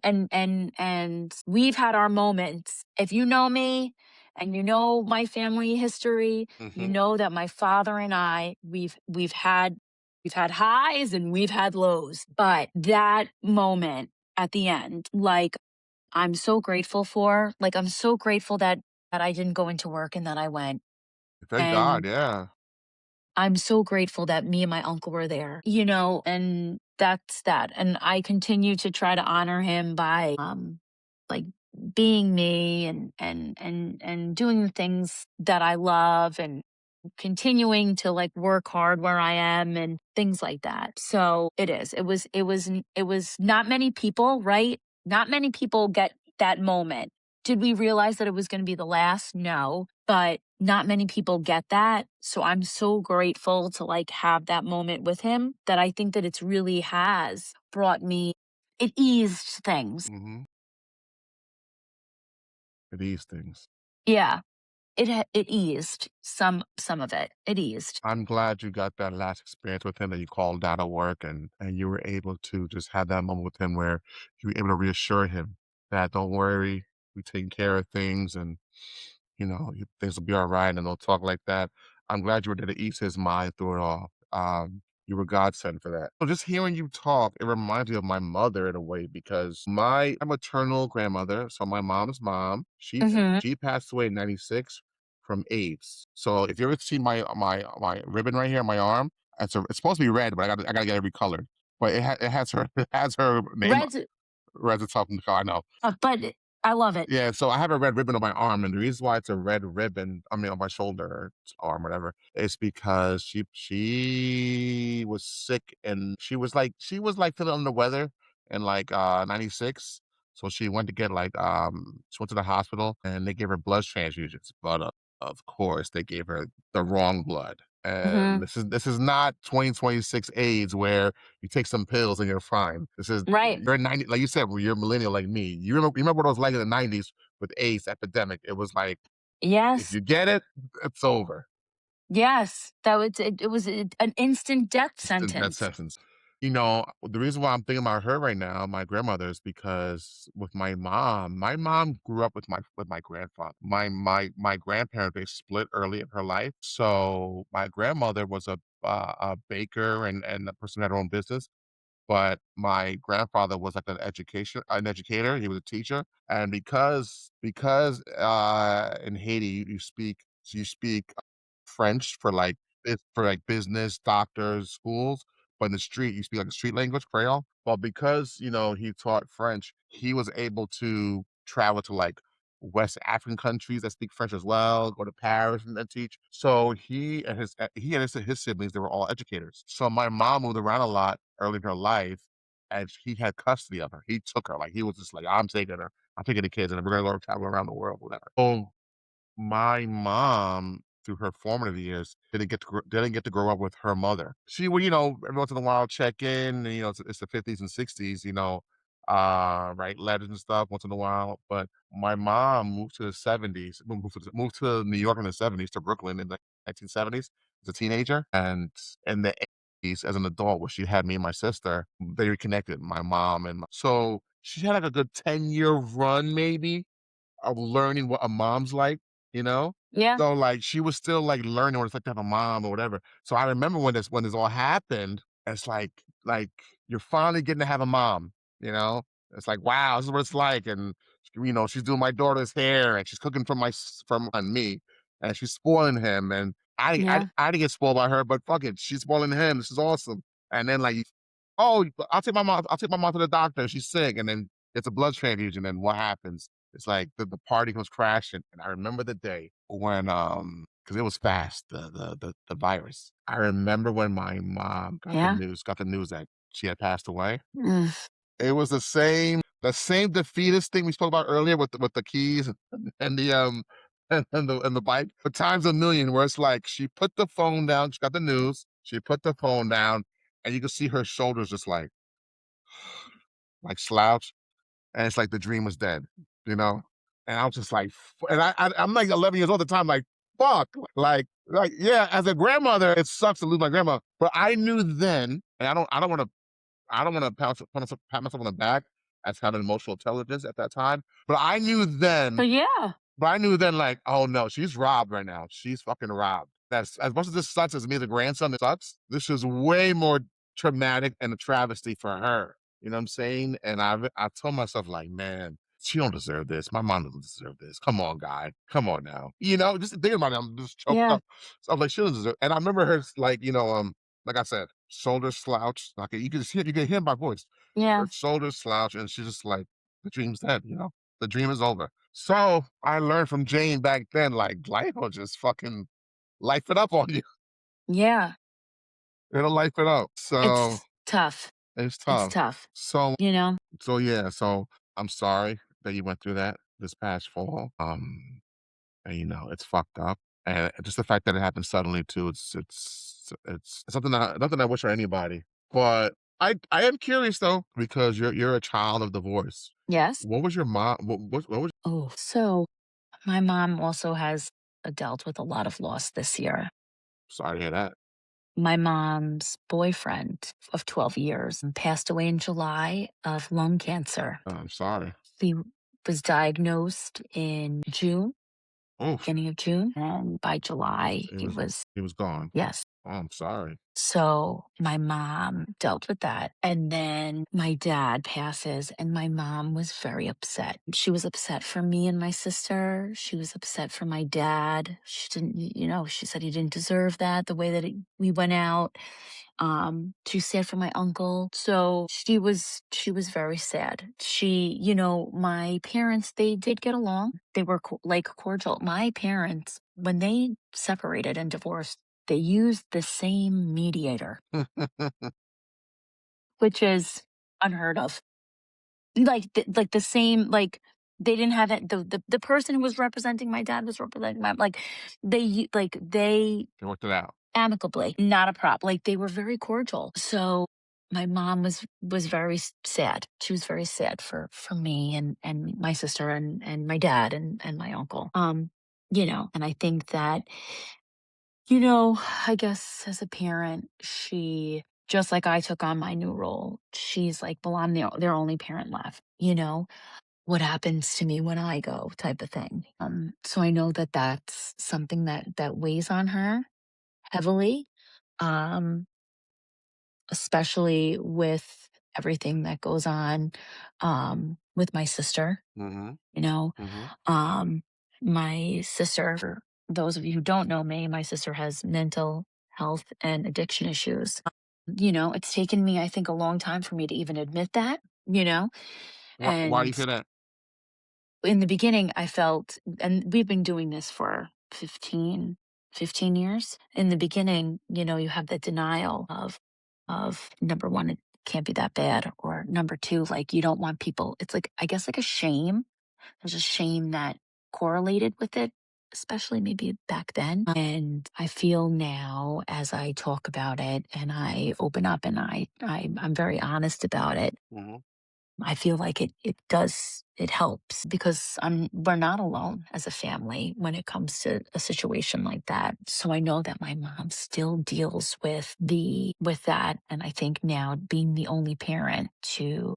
[SPEAKER 2] we've had our moments. If you know me and you know my family history, you
[SPEAKER 1] Mhm.
[SPEAKER 2] know that my father and I, we've had highs and we've had lows. But that moment at the end, like I'm so grateful that I didn't go into work and that I went.
[SPEAKER 1] Thank God,
[SPEAKER 2] And
[SPEAKER 1] yeah.
[SPEAKER 2] I'm so grateful that me and my uncle were there, and that's that. And I continue to try to honor him by like being me and doing the things that I love and continuing to like work hard where I am and things like that. So it is. It was not many people, right? Not many people get that moment. Did we realize that it was going to be the last? No, but not many people get that. So I'm so grateful to like have that moment with him that I think that it's really has brought me it eased things.
[SPEAKER 1] Mhm. These things.
[SPEAKER 2] Yeah, it eased some of it. It eased.
[SPEAKER 1] I'm glad you got that last experience with him, that you called out of work and you were able to just have that moment with him where you were able to reassure him that, "Don't worry, we taking care of things, and, things will be alright," and they'll talk like that. I'm glad you were there to ease his mind through it all. You were godsend for that. So just hearing you talk, it reminds me of my mother in a way, because my maternal grandmother, so my mom's mom,
[SPEAKER 2] Mhm.
[SPEAKER 1] she passed away in '96. from AIDS. So if you ever see my ribbon right here on my arm, it's supposed to be red, but I gotta get it recolored. But it has her it has her name.
[SPEAKER 2] Red's,
[SPEAKER 1] Red's the top of the car. I know.
[SPEAKER 2] but I love it.
[SPEAKER 1] Yeah, so I have a red ribbon on my arm, and the reason why it's a red ribbon, I mean, on my shoulder or arm, whatever, is because she was sick and she was like feeling under the weather in like '96. So she went to get she went to the hospital and they gave her blood transfusions, but of course they gave her the wrong blood. And
[SPEAKER 2] Hmm.
[SPEAKER 1] this is not 2026 AIDS where you take some pills and you're fine. This is
[SPEAKER 2] Right.
[SPEAKER 1] you're 90, like you said, well, you're a millennial like me. You remember what it was like in the '90s with AIDS epidemic. It was like if
[SPEAKER 2] Yes.
[SPEAKER 1] you get it, it's over.
[SPEAKER 2] Yes. It was an instant death
[SPEAKER 1] It's in that
[SPEAKER 2] sentence.
[SPEAKER 1] sentence. The reason why I'm thinking about her right now, my grandmother, is because with my mom grew up with my grandfather. My grandparents, they split early in her life. So my grandmother was a baker and a person that had her own business. But my grandfather was like an educator, he was a teacher, and because in Haiti, you speak French for, business, doctors, schools, but in the street, you speak, like, a street language, Creole. Well, because, he taught French, he was able to travel to, like, West African countries that speak French as well, go to Paris and then teach. So he and his siblings, they were all educators. So my mom moved around a lot early in her life, and he had custody of her. He took her, like, he was just like, "I'm taking her. I'm taking the kids, and we're gonna go travel around the world, whatever." So my mom, through her formative years, didn't get to grow up with her mother. She would, every once in a while check in, and, it's the 50s and 60s, write letters and stuff once in a while. But my mom moved to the 70s, moved to New York in the 70s, to Brooklyn in the 1970s as a teenager. And in the 80s, as an adult, where she had me and my sister, they reconnected, my mom so she had like a good 10-year run, maybe, of learning what a mom's like, you know?
[SPEAKER 2] Yeah.
[SPEAKER 1] So, like, she was still, like, learning what it's like to have a mom or whatever. So I remember when this all happened, it's like, you're finally getting to have a mom, you know? It's like, "Wow, this is what it's like," and, she's doing my daughter's hair, and she's cooking for from on me, and she's spoiling him, and
[SPEAKER 2] Yeah.
[SPEAKER 1] I didn't get spoiled by her, but fuck it, she's spoiling him, this is awesome. And then, like, "Oh, I'll take my mom to the doctor, she's sick," and then it's a blood transfusion, and what happens? It's like the party goes crashing, and I remember the day when, because it was fast, the virus. I remember when my mom
[SPEAKER 2] Yeah.
[SPEAKER 1] got the news that she had passed away.
[SPEAKER 2] Mm.
[SPEAKER 1] It was the same defeatist thing we spoke about earlier with the keys and the, and the bike, but times a million, where it's like she put the phone down, she got the news, she put the phone down, and you could see her shoulders just like slouch. And it's like the dream was dead, you know? And I was just like, and I'm like 11 years old at the time, like, fuck, yeah, as a grandmother, it sucks to lose my grandma. But I knew then, and I don't want to pat myself on the back as having emotional intelligence at that time. But I knew then
[SPEAKER 2] But yeah.
[SPEAKER 1] but I knew then, like, "Oh, no, she's robbed right now. She's fucking robbed." That's as much as this sucks as me as a grandson, it sucks, this is way more traumatic and a travesty for her, you know what I'm saying? And I told myself, like, "Man, she don't deserve this. My mom doesn't deserve this. Come on, guy. Come on now." Just thinking about it, I'm just choked
[SPEAKER 2] Yeah.
[SPEAKER 1] up. So I'm like, "She doesn't deserve." And I remember her, like, like I said, shoulders slouched, like, you can hear my voice. Her
[SPEAKER 2] Yeah.
[SPEAKER 1] shoulders slouched, and she's just like, "The dream's dead. The dream is over." So I learned from Jane back then, like, life will just fucking life it up on you.
[SPEAKER 2] Yeah.
[SPEAKER 1] It'll life it up. So
[SPEAKER 2] It's tough.
[SPEAKER 1] it's
[SPEAKER 2] It's
[SPEAKER 1] tough.
[SPEAKER 2] tough.
[SPEAKER 1] So
[SPEAKER 2] You know?
[SPEAKER 1] so yeah, so I'm sorry that you went through that this past fall. And it's fucked up. And just the fact that it happened suddenly too, it's something that nothing I wish on anybody. But I am curious though, because you're a child of divorce.
[SPEAKER 2] Yes.
[SPEAKER 1] What was your mom what was
[SPEAKER 2] Oh, so my mom also has dealt with a lot of loss this year.
[SPEAKER 1] sorry to hear that.
[SPEAKER 2] My mom's boyfriend of 12 years passed away in July of lung cancer.
[SPEAKER 1] I'm sorry.
[SPEAKER 2] He was diagnosed in June,
[SPEAKER 1] Oof.
[SPEAKER 2] beginning of June, and by
[SPEAKER 1] He was
[SPEAKER 2] July,
[SPEAKER 1] he
[SPEAKER 2] he
[SPEAKER 1] was
[SPEAKER 2] was,
[SPEAKER 1] he was gone.
[SPEAKER 2] yes.
[SPEAKER 1] Oh, I'm sorry.
[SPEAKER 2] So my mom dealt with that. And then my dad passes, and my mom was very upset. She was upset for me and my sister. She was upset for my dad. She didn't, she said he didn't deserve that the way that we went out. She was sad for my uncle. So she was very sad. My parents, they did get along. They were like cordial. My parents, when they separated and divorced, they used the same mediator, which is unheard of. Like the same, like they didn't have it. The person who was representing my dad was representing my, like they
[SPEAKER 1] They worked it out.
[SPEAKER 2] amicably, not a problem. Like they were very cordial. So my mom was very sad. She was very sad for me and my sister and my dad and my uncle. And I think that, I guess as a parent, she, just like I took on my new role, she's like, well, I'm their only parent left. What happens to me when I go, type of thing. So I know that that's something that weighs on her heavily, um, especially with everything that goes on with my sister.
[SPEAKER 1] Mhm,
[SPEAKER 2] You know,
[SPEAKER 1] mhm.
[SPEAKER 2] um, my sister, for those of you who don't know me, my sister has mental health and addiction issues. It's taken me, I think, a long time for me to even admit that,
[SPEAKER 1] Why do you
[SPEAKER 2] and
[SPEAKER 1] feel that?
[SPEAKER 2] in the beginning I felt, and we've been doing this for 15 years. In the beginning, you have the denial of number one, it can't be that bad, or number two, like you don't want people, it's like, I guess, like a shame. There's a shame that correlated with it, especially maybe back then. And I feel now, as I talk about it and I open up and I'm very honest about it,
[SPEAKER 1] Mhm.
[SPEAKER 2] I feel like it helps, because we're not alone as a family when it comes to a situation like that. So I know that my mom still deals with that, and I think now being the only parent to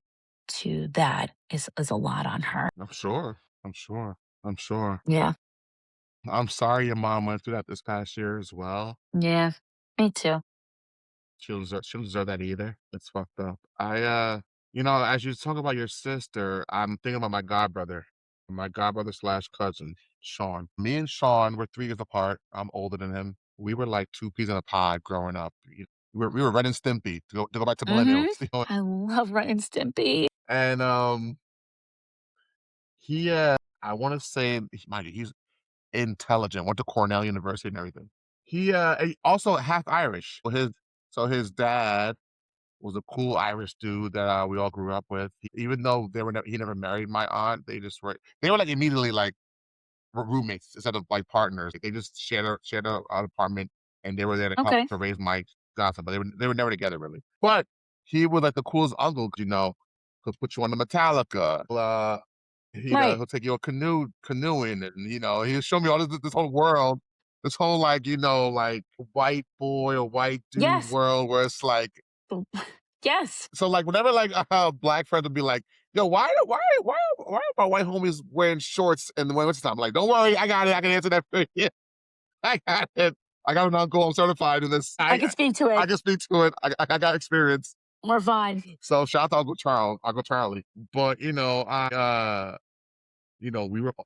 [SPEAKER 2] that is a lot on her.
[SPEAKER 1] I'm sure. I'm sure. I'm sure.
[SPEAKER 2] Yeah.
[SPEAKER 1] I'm sorry your mom went through that this past year as well.
[SPEAKER 2] Yeah. Me too.
[SPEAKER 1] She don't deserve that either. It's fucked up. As you talk about your sister, I'm thinking about my godbrother slash cousin, Sean. Me and Sean were 3 years apart. I'm older than him. We were like 2 peas in a pod growing up. We were Ren and Stimpy, to go back to
[SPEAKER 2] Mhm.
[SPEAKER 1] millennials.
[SPEAKER 2] I love Ren and Stimpy.
[SPEAKER 1] And, I wanna say, mind you, he's intelligent, went to Cornell University and everything. He also half Irish. So his dad was a cool Irish dude that, we all grew up with. Even though he never married my aunt, they were, like, immediately, like, roommates instead of, like, partners. They just shared a an apartment, and they were there to help
[SPEAKER 2] Okay.
[SPEAKER 1] to raise my godson, but they were never together, really. But he was, like, the coolest uncle, 'cause, he'll put you on the Metallica.
[SPEAKER 2] Right.
[SPEAKER 1] He'll take you canoeing, and, he'll show me all this whole world, this whole, like, like, white boy or white dude
[SPEAKER 2] Yes.
[SPEAKER 1] world where it's like,
[SPEAKER 2] Yes.
[SPEAKER 1] so, like, whenever, like, black friends would be like, "Yo, why are my white homies wearing shorts in the wintertime?" I'm like, "Don't worry, I got it. I can answer that for you. I got it. I got an uncle. I'm certified in this.
[SPEAKER 2] I can speak to
[SPEAKER 1] I
[SPEAKER 2] it.
[SPEAKER 1] can speak to it. I got experience."
[SPEAKER 2] We're fine.
[SPEAKER 1] So shout out to Uncle Charlie. But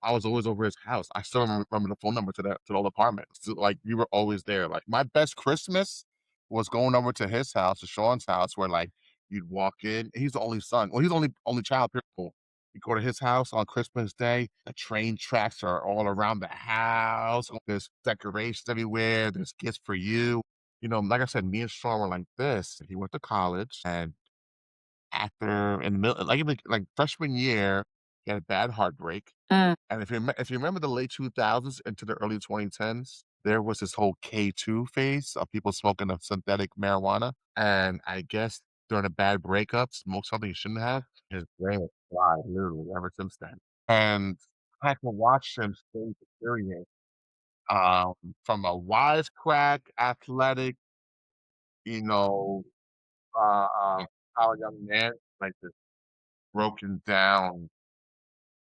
[SPEAKER 1] I was always over his house. I still remember the phone number to the old apartment. So, like, we were always there. Like, my best Christmas was going over to his house, to Sean's house, where, like, you'd walk in. He's the only son. Well, he's the only child, period. You go to his house on Christmas Day. The train tracks are all around the house. There's decorations everywhere. There's gifts for you. Like I said, me and Sean were like this. He went to college, and after in the middle, like freshman year, he had a bad heartbreak.
[SPEAKER 2] Mm.
[SPEAKER 1] And if you remember the late 2000s into the early 2010s, there was this whole K2 phase of people smoking the synthetic marijuana. And I guess during a bad breakup, smoked something he shouldn't have. His brain was fried, literally, ever since then. And I can watch him change the period, um, from a wisecrack, athletic, you know, how a young man, like this broken down,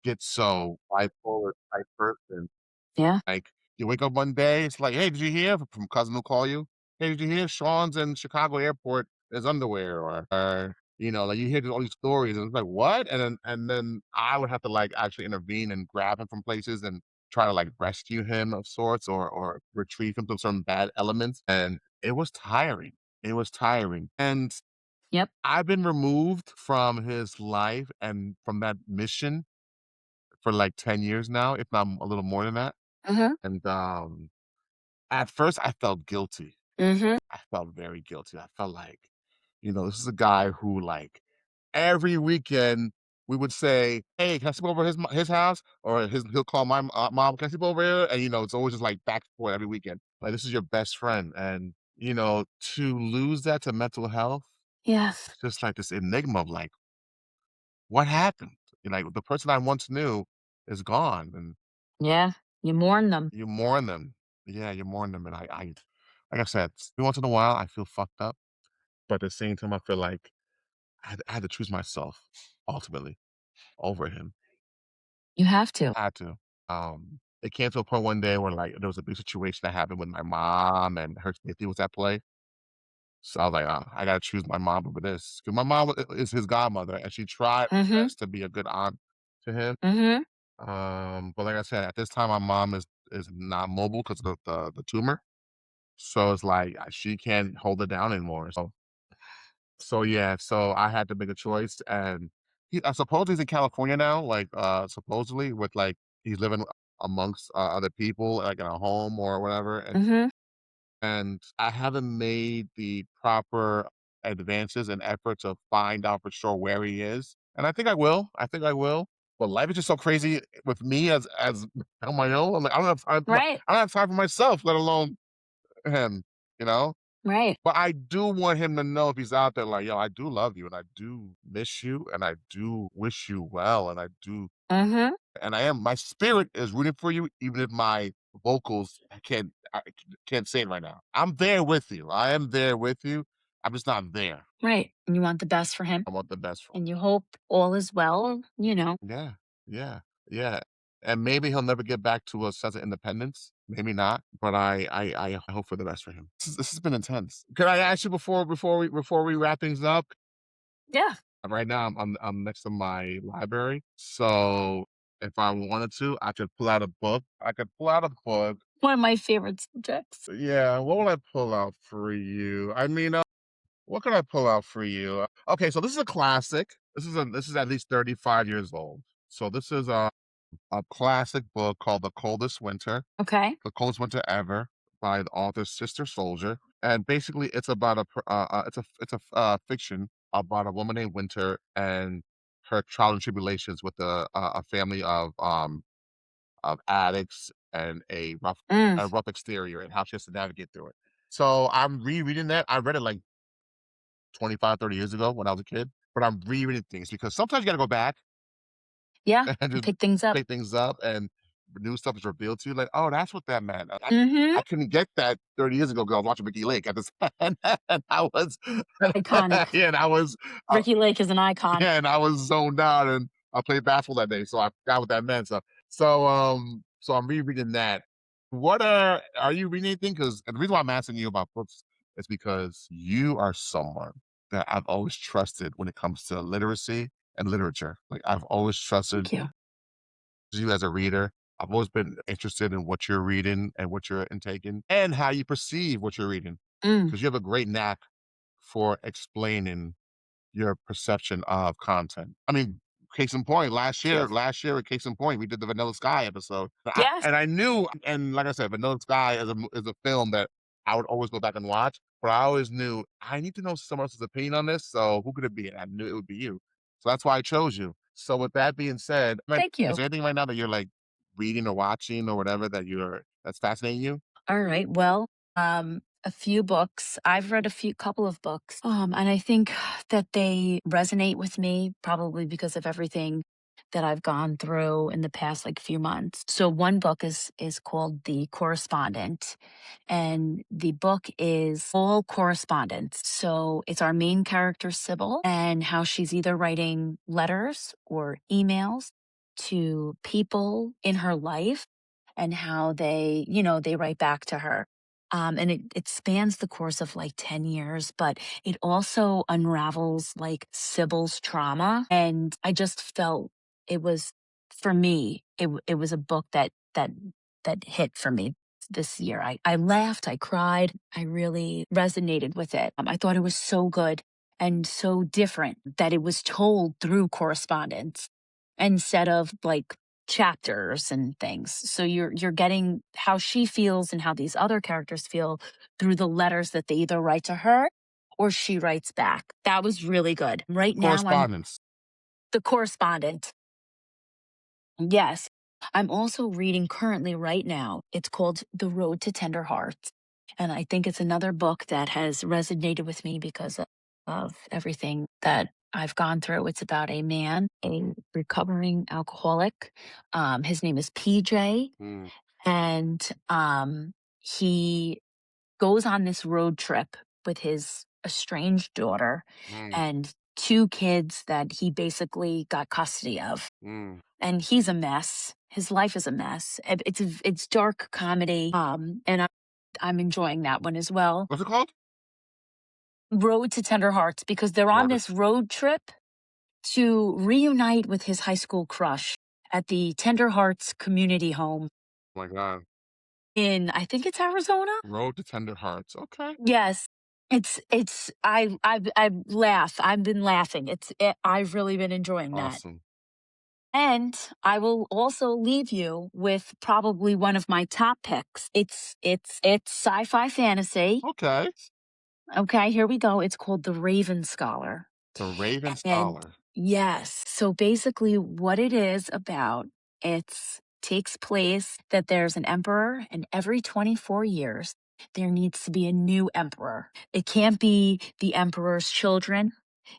[SPEAKER 1] schizo, bipolar type person.
[SPEAKER 2] Yeah.
[SPEAKER 1] Like, you wake up one day, it's like, "Hey, did you hear from cousin who call you?" "Hey, did you hear Sean's in Chicago airport is underwear?" Like, you hear all these stories, and it's like, "What?" And then I would have to, like, actually intervene and grab him from places and try to, like, rescue him of sorts or retrieve him from some bad elements, and it was tiring. It was tiring, and
[SPEAKER 2] Yep.
[SPEAKER 1] I've been removed from his life and from that mission for, like, 10 years now, if not a little more than that,
[SPEAKER 2] Mhm.
[SPEAKER 1] and, at first, I felt guilty.
[SPEAKER 2] Mhm.
[SPEAKER 1] I felt very guilty. I felt like, this is a guy who, like, every weekend we would say, "Hey, can I sleep over his house?" Or he'll call my mom, "Can I sleep over here?" And, it's always just, like, back and forth every weekend. Like, this is your best friend, and, to lose that to mental health,
[SPEAKER 2] Yes.
[SPEAKER 1] it's just like this enigma of, like, what happened? Like, the person I once knew is gone, and
[SPEAKER 2] Yeah. You mourn them.
[SPEAKER 1] you mourn them. Yeah, you mourn them, and I like I said, every once in a while, I feel fucked up, but at the same time, I feel like I had to choose myself ultimately over him.
[SPEAKER 2] You have to.
[SPEAKER 1] I had to. It came to a point one day where, like, there was a big situation that happened with my mom, and her safety was at play. So I was like, I gotta choose my mom over this because my mom is his godmother, and she tried her
[SPEAKER 2] Mhm.
[SPEAKER 1] best to be a good aunt to him.
[SPEAKER 2] Mhm.
[SPEAKER 1] But like I said, at this time, my mom is not mobile because of the tumor. So it's like she can't hold it down anymore. So yeah, so I had to make a choice, and I suppose he's in California now, like, supposedly with, like, he's living amongst, other people, like, in a home or whatever,
[SPEAKER 2] Mhm.
[SPEAKER 1] and I haven't made the proper advances and effort to find out for sure where he is, and I think I will, but life is just so crazy with me as on my own. I'm like, I don't have time
[SPEAKER 2] Right.
[SPEAKER 1] I don't have time for myself, let alone him, you know?
[SPEAKER 2] Right.
[SPEAKER 1] But I do want him to know if he's out there, like, "Yo, I do love you, and I do miss you, and I do wish you well, and I do."
[SPEAKER 2] Mhm.
[SPEAKER 1] And my spirit is rooting for you, even if my vocals can't say it right now. I'm there with you. I am there with you. I'm just not there.
[SPEAKER 2] Right. And you want the best for him,
[SPEAKER 1] I want the best for him.
[SPEAKER 2] and you hope all is well.
[SPEAKER 1] Yeah, yeah, yeah. And maybe he'll never get back to a sense of independence. Maybe not, but I hope for the best for him. This has been intense. Could I ask you before we wrap things up?
[SPEAKER 2] Yeah.
[SPEAKER 1] Right now, I'm next to my library, so if I wanted to, I could pull out a book. I could pull out a book.
[SPEAKER 2] One of my favorite subjects.
[SPEAKER 1] Yeah, what will I pull out for you? I mean, what can I pull out for you? Okay, so this is a classic. This is at least 35 years old. So this is a classic book called
[SPEAKER 2] Okay.
[SPEAKER 1] The Coldest Winter Ever by the author Sister Soldier, and basically it's about it's a fiction about a woman named Winter and her trial and tribulations with a family of addicts and
[SPEAKER 2] Mm.
[SPEAKER 1] a rough exterior and how she has to navigate through it. So I'm rereading that. I read it like 25, 30 years ago when I was a kid, but I'm rereading things because sometimes you got to go back
[SPEAKER 2] Yeah.
[SPEAKER 1] and
[SPEAKER 2] And
[SPEAKER 1] just
[SPEAKER 2] pick things up.
[SPEAKER 1] pick things up and new stuff is revealed to you, like, "Oh, that's what that meant."
[SPEAKER 2] Mhm.
[SPEAKER 1] I couldn't get that 30 years ago because I was watching Mickey Lake at this and I was
[SPEAKER 2] Iconic.
[SPEAKER 1] yeah, and I was, uh,
[SPEAKER 2] Ricky Lake is an icon.
[SPEAKER 1] yeah, and I was zoned out, and I played basketball that day, so I forgot what that meant, so I'm rereading that. Are you reading anything? Because the reason why I'm asking you about books is because you are someone that I've always trusted when it comes to literacy and literature. Like, I've always trusted
[SPEAKER 2] Thank you.
[SPEAKER 1] you as a reader. I've always been interested in what you're reading and what you're intaking and how you perceive what you're reading
[SPEAKER 2] Mm.
[SPEAKER 1] because you have a great knack for explaining your perception of content. I mean, case in point,
[SPEAKER 2] Thank you.
[SPEAKER 1] last year, case in point, we did the Vanilla Sky episode.
[SPEAKER 2] Yes.
[SPEAKER 1] And I knew, and like I said, Vanilla Sky is a film that I would always go back and watch. But I always knew I need to know someone else's opinion on this. So who could it be? And I knew it would be you. So that's why I chose you. So with that being said, like,
[SPEAKER 2] Thank
[SPEAKER 1] is
[SPEAKER 2] you.
[SPEAKER 1] there anything right now that you're like reading or watching or whatever that's fascinating you?
[SPEAKER 2] All right. Well, a few books. I've read a few couple of books. And I think that they resonate with me probably because of everything that I've gone through in the past like few months. So one book is called The Correspondent, and the book is all correspondence. So it's our main character Sybil and how she's either writing letters or emails to people in her life and how they write back to her. And it spans the course of like 10 years, but it also unravels like Sybil's trauma. And I just felt it was, for me, it was a book that hit for me this year. I laughed, I cried, I really resonated with it. I thought it was so good and so different that it was told through correspondence instead of like chapters and things. So you're getting how she feels and how these other characters feel through the letters that they either write to her or she writes back. That was really good. Right now I'm
[SPEAKER 1] Correspondence.
[SPEAKER 2] the correspondent. Yes. I'm also reading currently right now. It's called The Road to Tender Hearts. And I think it's another book that has resonated with me because of everything that I've gone through. It's about a man, a recovering alcoholic. His name is PJ.
[SPEAKER 1] Mm,
[SPEAKER 2] And he goes on this road trip with his estranged daughter
[SPEAKER 1] mm,
[SPEAKER 2] and two kids that he basically got custody of,
[SPEAKER 1] mm.
[SPEAKER 2] and he's a mess. His life is a mess. It's dark comedy, and I'm enjoying that one as well.
[SPEAKER 1] What's it called?
[SPEAKER 2] Road to Tender Hearts, because they're on this
[SPEAKER 1] Markets.
[SPEAKER 2] road trip to reunite with his high school crush at the Tender Hearts community home
[SPEAKER 1] Oh my God.
[SPEAKER 2] in, I think it's Arizona.
[SPEAKER 1] Road to Tender Hearts. Okay.
[SPEAKER 2] Yes. It's I laugh. I've been laughing. I've really been enjoying that.
[SPEAKER 1] Awesome.
[SPEAKER 2] And I will also leave you with probably one of my top picks. It's sci-fi fantasy.
[SPEAKER 1] Okay.
[SPEAKER 2] Okay, here we go. It's called The Raven Scholar.
[SPEAKER 1] The Raven
[SPEAKER 2] And
[SPEAKER 1] Scholar.
[SPEAKER 2] yes, so basically what it is about, it's takes place that there's an emperor and every 24 years there needs to be a new emperor. It can't be the emperor's children.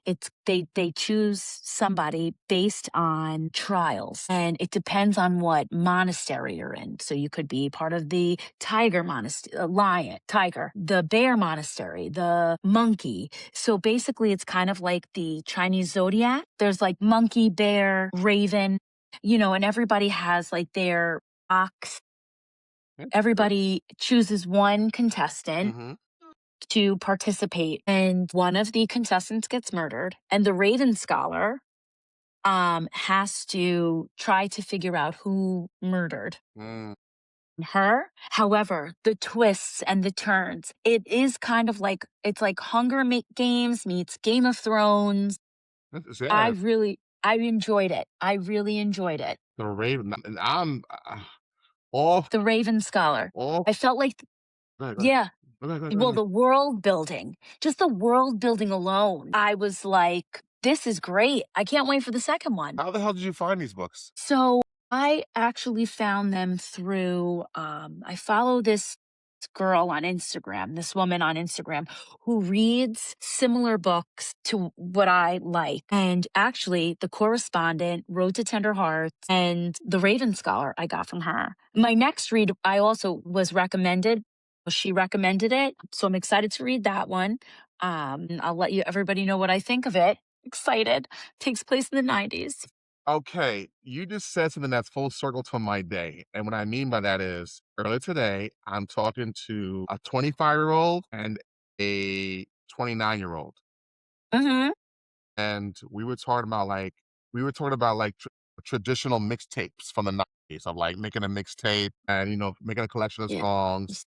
[SPEAKER 2] It's they choose somebody based on trials, and it depends on what monastery you're in. So you could be part of the tiger monastery, lion, tiger, the bear monastery, the monkey. So basically, it's kind of like the Chinese zodiac. There's like monkey, bear, raven, and everybody has like their ox.
[SPEAKER 1] Interesting.
[SPEAKER 2] Everybody chooses one contestant
[SPEAKER 1] Mm-hmm.
[SPEAKER 2] to participate, and one of the contestants gets murdered, and the Raven Scholar has to try to figure out who murdered
[SPEAKER 1] Mm.
[SPEAKER 2] her. However, the twists and the turns, it is kind of like it's like Games meets Game of Thrones.
[SPEAKER 1] Yeah.
[SPEAKER 2] I enjoyed it. I really enjoyed it.
[SPEAKER 1] The Raven. And I'm all,
[SPEAKER 2] The Raven Scholar.
[SPEAKER 1] all.
[SPEAKER 2] I felt like,
[SPEAKER 1] Go ahead, go ahead.
[SPEAKER 2] yeah,
[SPEAKER 1] Go ahead, go ahead, go
[SPEAKER 2] well,
[SPEAKER 1] ahead.
[SPEAKER 2] the world building, just the world building alone, I was like, this is great. I can't wait for the second one.
[SPEAKER 1] How the hell did you find these books?
[SPEAKER 2] So I actually found them through, I follow this girl on Instagram, this woman on Instagram who reads similar books to what I like. And actually, The Correspondent, Road to Tender Hearts, and The Raven Scholar I got from her. My next read, I also was recommended. She recommended it. So I'm excited to read that one. And I'll let everybody know what I think of it. Excited. Takes place in the 90s.
[SPEAKER 1] Okay, you just said something that's full circle to my day. And what I mean by that is earlier today, I'm talking to a 25-year-old and a 29-year-old.
[SPEAKER 2] Mm-hmm.
[SPEAKER 1] And we were talking about traditional mixtapes from the 90s of like making a mixtape and making a collection of
[SPEAKER 2] Yeah.
[SPEAKER 1] songs.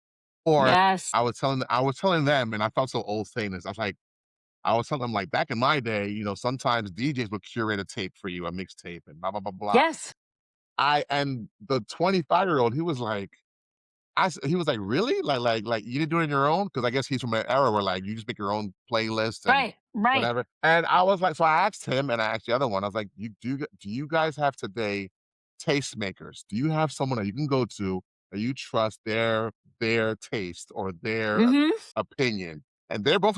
[SPEAKER 1] Or
[SPEAKER 2] Yes.
[SPEAKER 1] I was telling them, and I felt so old saying this. I was telling them like back in my day, sometimes DJs would curate a tape for you, a mixtape and blah blah blah blah.
[SPEAKER 2] Yes.
[SPEAKER 1] And the 25-year-old, he was like, "Really? Like you didn't do it on your own?" Because I guess he's from an era where like you just make your own playlist and
[SPEAKER 2] Right. Right.
[SPEAKER 1] whatever. And I was like, so I asked him and I asked the other one. I was like, do you guys have today tastemakers? Do you have someone that you can go to that you trust their taste or their
[SPEAKER 2] Mm-hmm.
[SPEAKER 1] opinion?" And
[SPEAKER 2] Yeah.
[SPEAKER 1] they both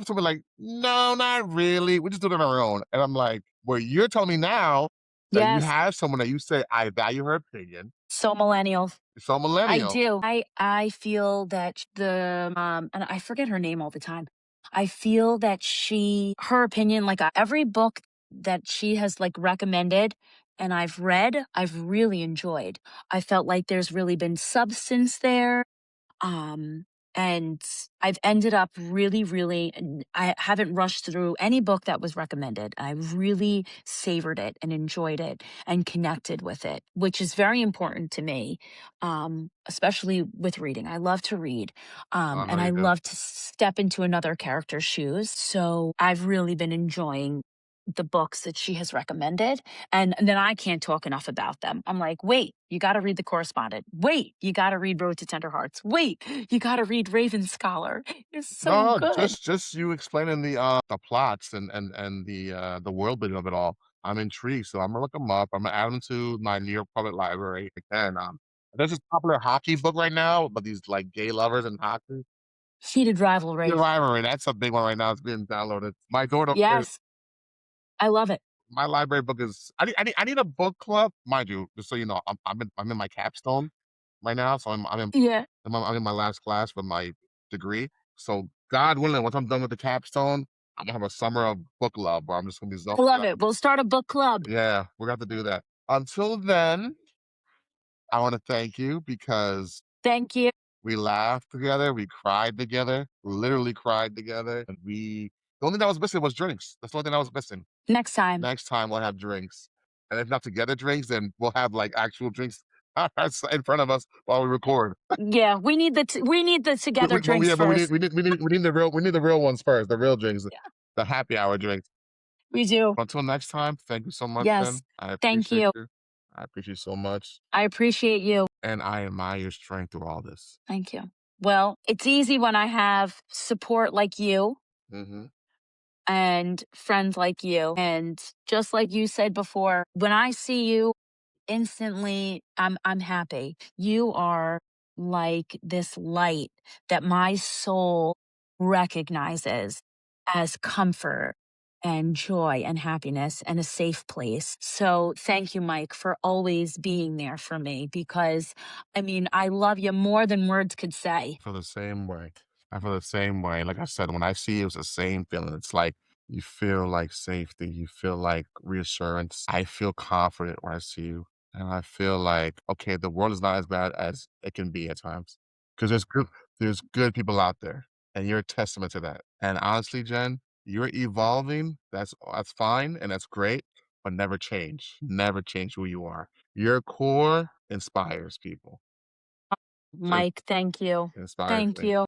[SPEAKER 1] told me like, "No, not really. We just do it on our own." And I'm like, "Well, you're telling me now that you
[SPEAKER 2] Yes.
[SPEAKER 1] have someone that you say I value her opinion.
[SPEAKER 2] So millennial.
[SPEAKER 1] So
[SPEAKER 2] I
[SPEAKER 1] millennial."
[SPEAKER 2] do. I feel that and I forget her name all the time. I feel that her opinion, like every book that she has like recommended and I've read, I've really enjoyed. I felt like there's really been substance there. Um, and I've ended up really, really, I haven't rushed through any book that was recommended. I really savored it and enjoyed it and connected with it, which is very important to me, especially with reading. I love to read,
[SPEAKER 1] I know
[SPEAKER 2] and I
[SPEAKER 1] you do.
[SPEAKER 2] love to step into another character's shoes. So I've really been enjoying the books that she has recommended. And then I can't talk enough about them. I'm like, wait, you got to read The Correspondent. Wait, you got to read Road to Tender Hearts. Wait, you got to read Raven Scholar. It's so
[SPEAKER 1] No,
[SPEAKER 2] good.
[SPEAKER 1] just you explaining the plots and the world building of it all. I'm intrigued, so I'm gonna look them up. I'm gonna add them to my New York Public Library again. There's this popular hockey book right now, but these like gay lovers in hockey.
[SPEAKER 2] Heated
[SPEAKER 1] Your
[SPEAKER 2] Rivalry.
[SPEAKER 1] Rivalry, that's a big one right now. It's being downloaded. My daughter,
[SPEAKER 2] Yes, I love it.
[SPEAKER 1] my library book is. I need a book club, mind you. Just so you know, I'm in my capstone right now, so
[SPEAKER 2] Yeah,
[SPEAKER 1] I'm in my last class for my degree. So God willing, once I'm done with the capstone, I'm gonna have a summer of book love where I'm just gonna be zoning
[SPEAKER 2] I love
[SPEAKER 1] out.
[SPEAKER 2] it. We'll start a book club.
[SPEAKER 1] Yeah, we're gonna have to do that. Until then, I want to thank you because
[SPEAKER 2] Thank you.
[SPEAKER 1] we laughed together, we cried together, literally cried together, and the only thing that was missing was drinks. That's the only thing that was missing.
[SPEAKER 2] Next time.
[SPEAKER 1] Next time we'll have drinks, and if not together drinks, then we'll have like actual drinks in front of us while we record.
[SPEAKER 2] Yeah, we need the together
[SPEAKER 1] But
[SPEAKER 2] drinks
[SPEAKER 1] yeah, but we need
[SPEAKER 2] first.
[SPEAKER 1] we need we need we need the real ones first, the real drinks,
[SPEAKER 2] Yeah,
[SPEAKER 1] the happy hour drinks.
[SPEAKER 2] we do.
[SPEAKER 1] Until next time, thank you so much,
[SPEAKER 2] Yes.
[SPEAKER 1] Jen. I
[SPEAKER 2] Thank
[SPEAKER 1] appreciate
[SPEAKER 2] you.
[SPEAKER 1] you. I appreciate you so much,
[SPEAKER 2] I appreciate you.
[SPEAKER 1] and I admire your strength through all this.
[SPEAKER 2] Thank you. Well, it's easy when I have support like you
[SPEAKER 1] Mhm.
[SPEAKER 2] and friends like you. And just like you said before, when I see you, instantly I'm happy. You are like this light that my soul recognizes as comfort and joy and happiness and a safe place. So thank you, Mike, for always being there for me because I mean, I love you more than words could say.
[SPEAKER 1] I feel the same way. I feel the same way. Like I said, when I see you, it's the same feeling. It's like you feel like safety, you feel like reassurance. I feel confident when I see you. And I feel like, okay, the world is not as bad as it can be at times. Because there's good people out there. And you're a testament to that. And honestly, Jen, you're evolving. That's fine and that's great. But never change. Never change who you are. Your core inspires people. So
[SPEAKER 2] Mike, thank you.
[SPEAKER 1] it inspires
[SPEAKER 2] Thank
[SPEAKER 1] me.
[SPEAKER 2] you.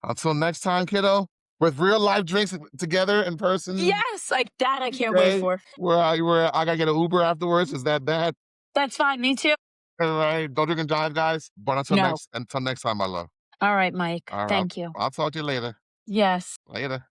[SPEAKER 1] Until next time, kiddo, with real life drinks together in person,
[SPEAKER 2] Yes, like that I can't wait
[SPEAKER 1] okay?
[SPEAKER 2] for.
[SPEAKER 1] Where I gotta get an Uber afterwards. Is that bad?
[SPEAKER 2] That's fine. Me too.
[SPEAKER 1] All right. Don't drink and drive, guys. But
[SPEAKER 2] No.
[SPEAKER 1] until next time, my love.
[SPEAKER 2] All right, Mike.
[SPEAKER 1] All right.
[SPEAKER 2] Thank you.
[SPEAKER 1] I'll talk to you later.
[SPEAKER 2] Yes.
[SPEAKER 1] Later.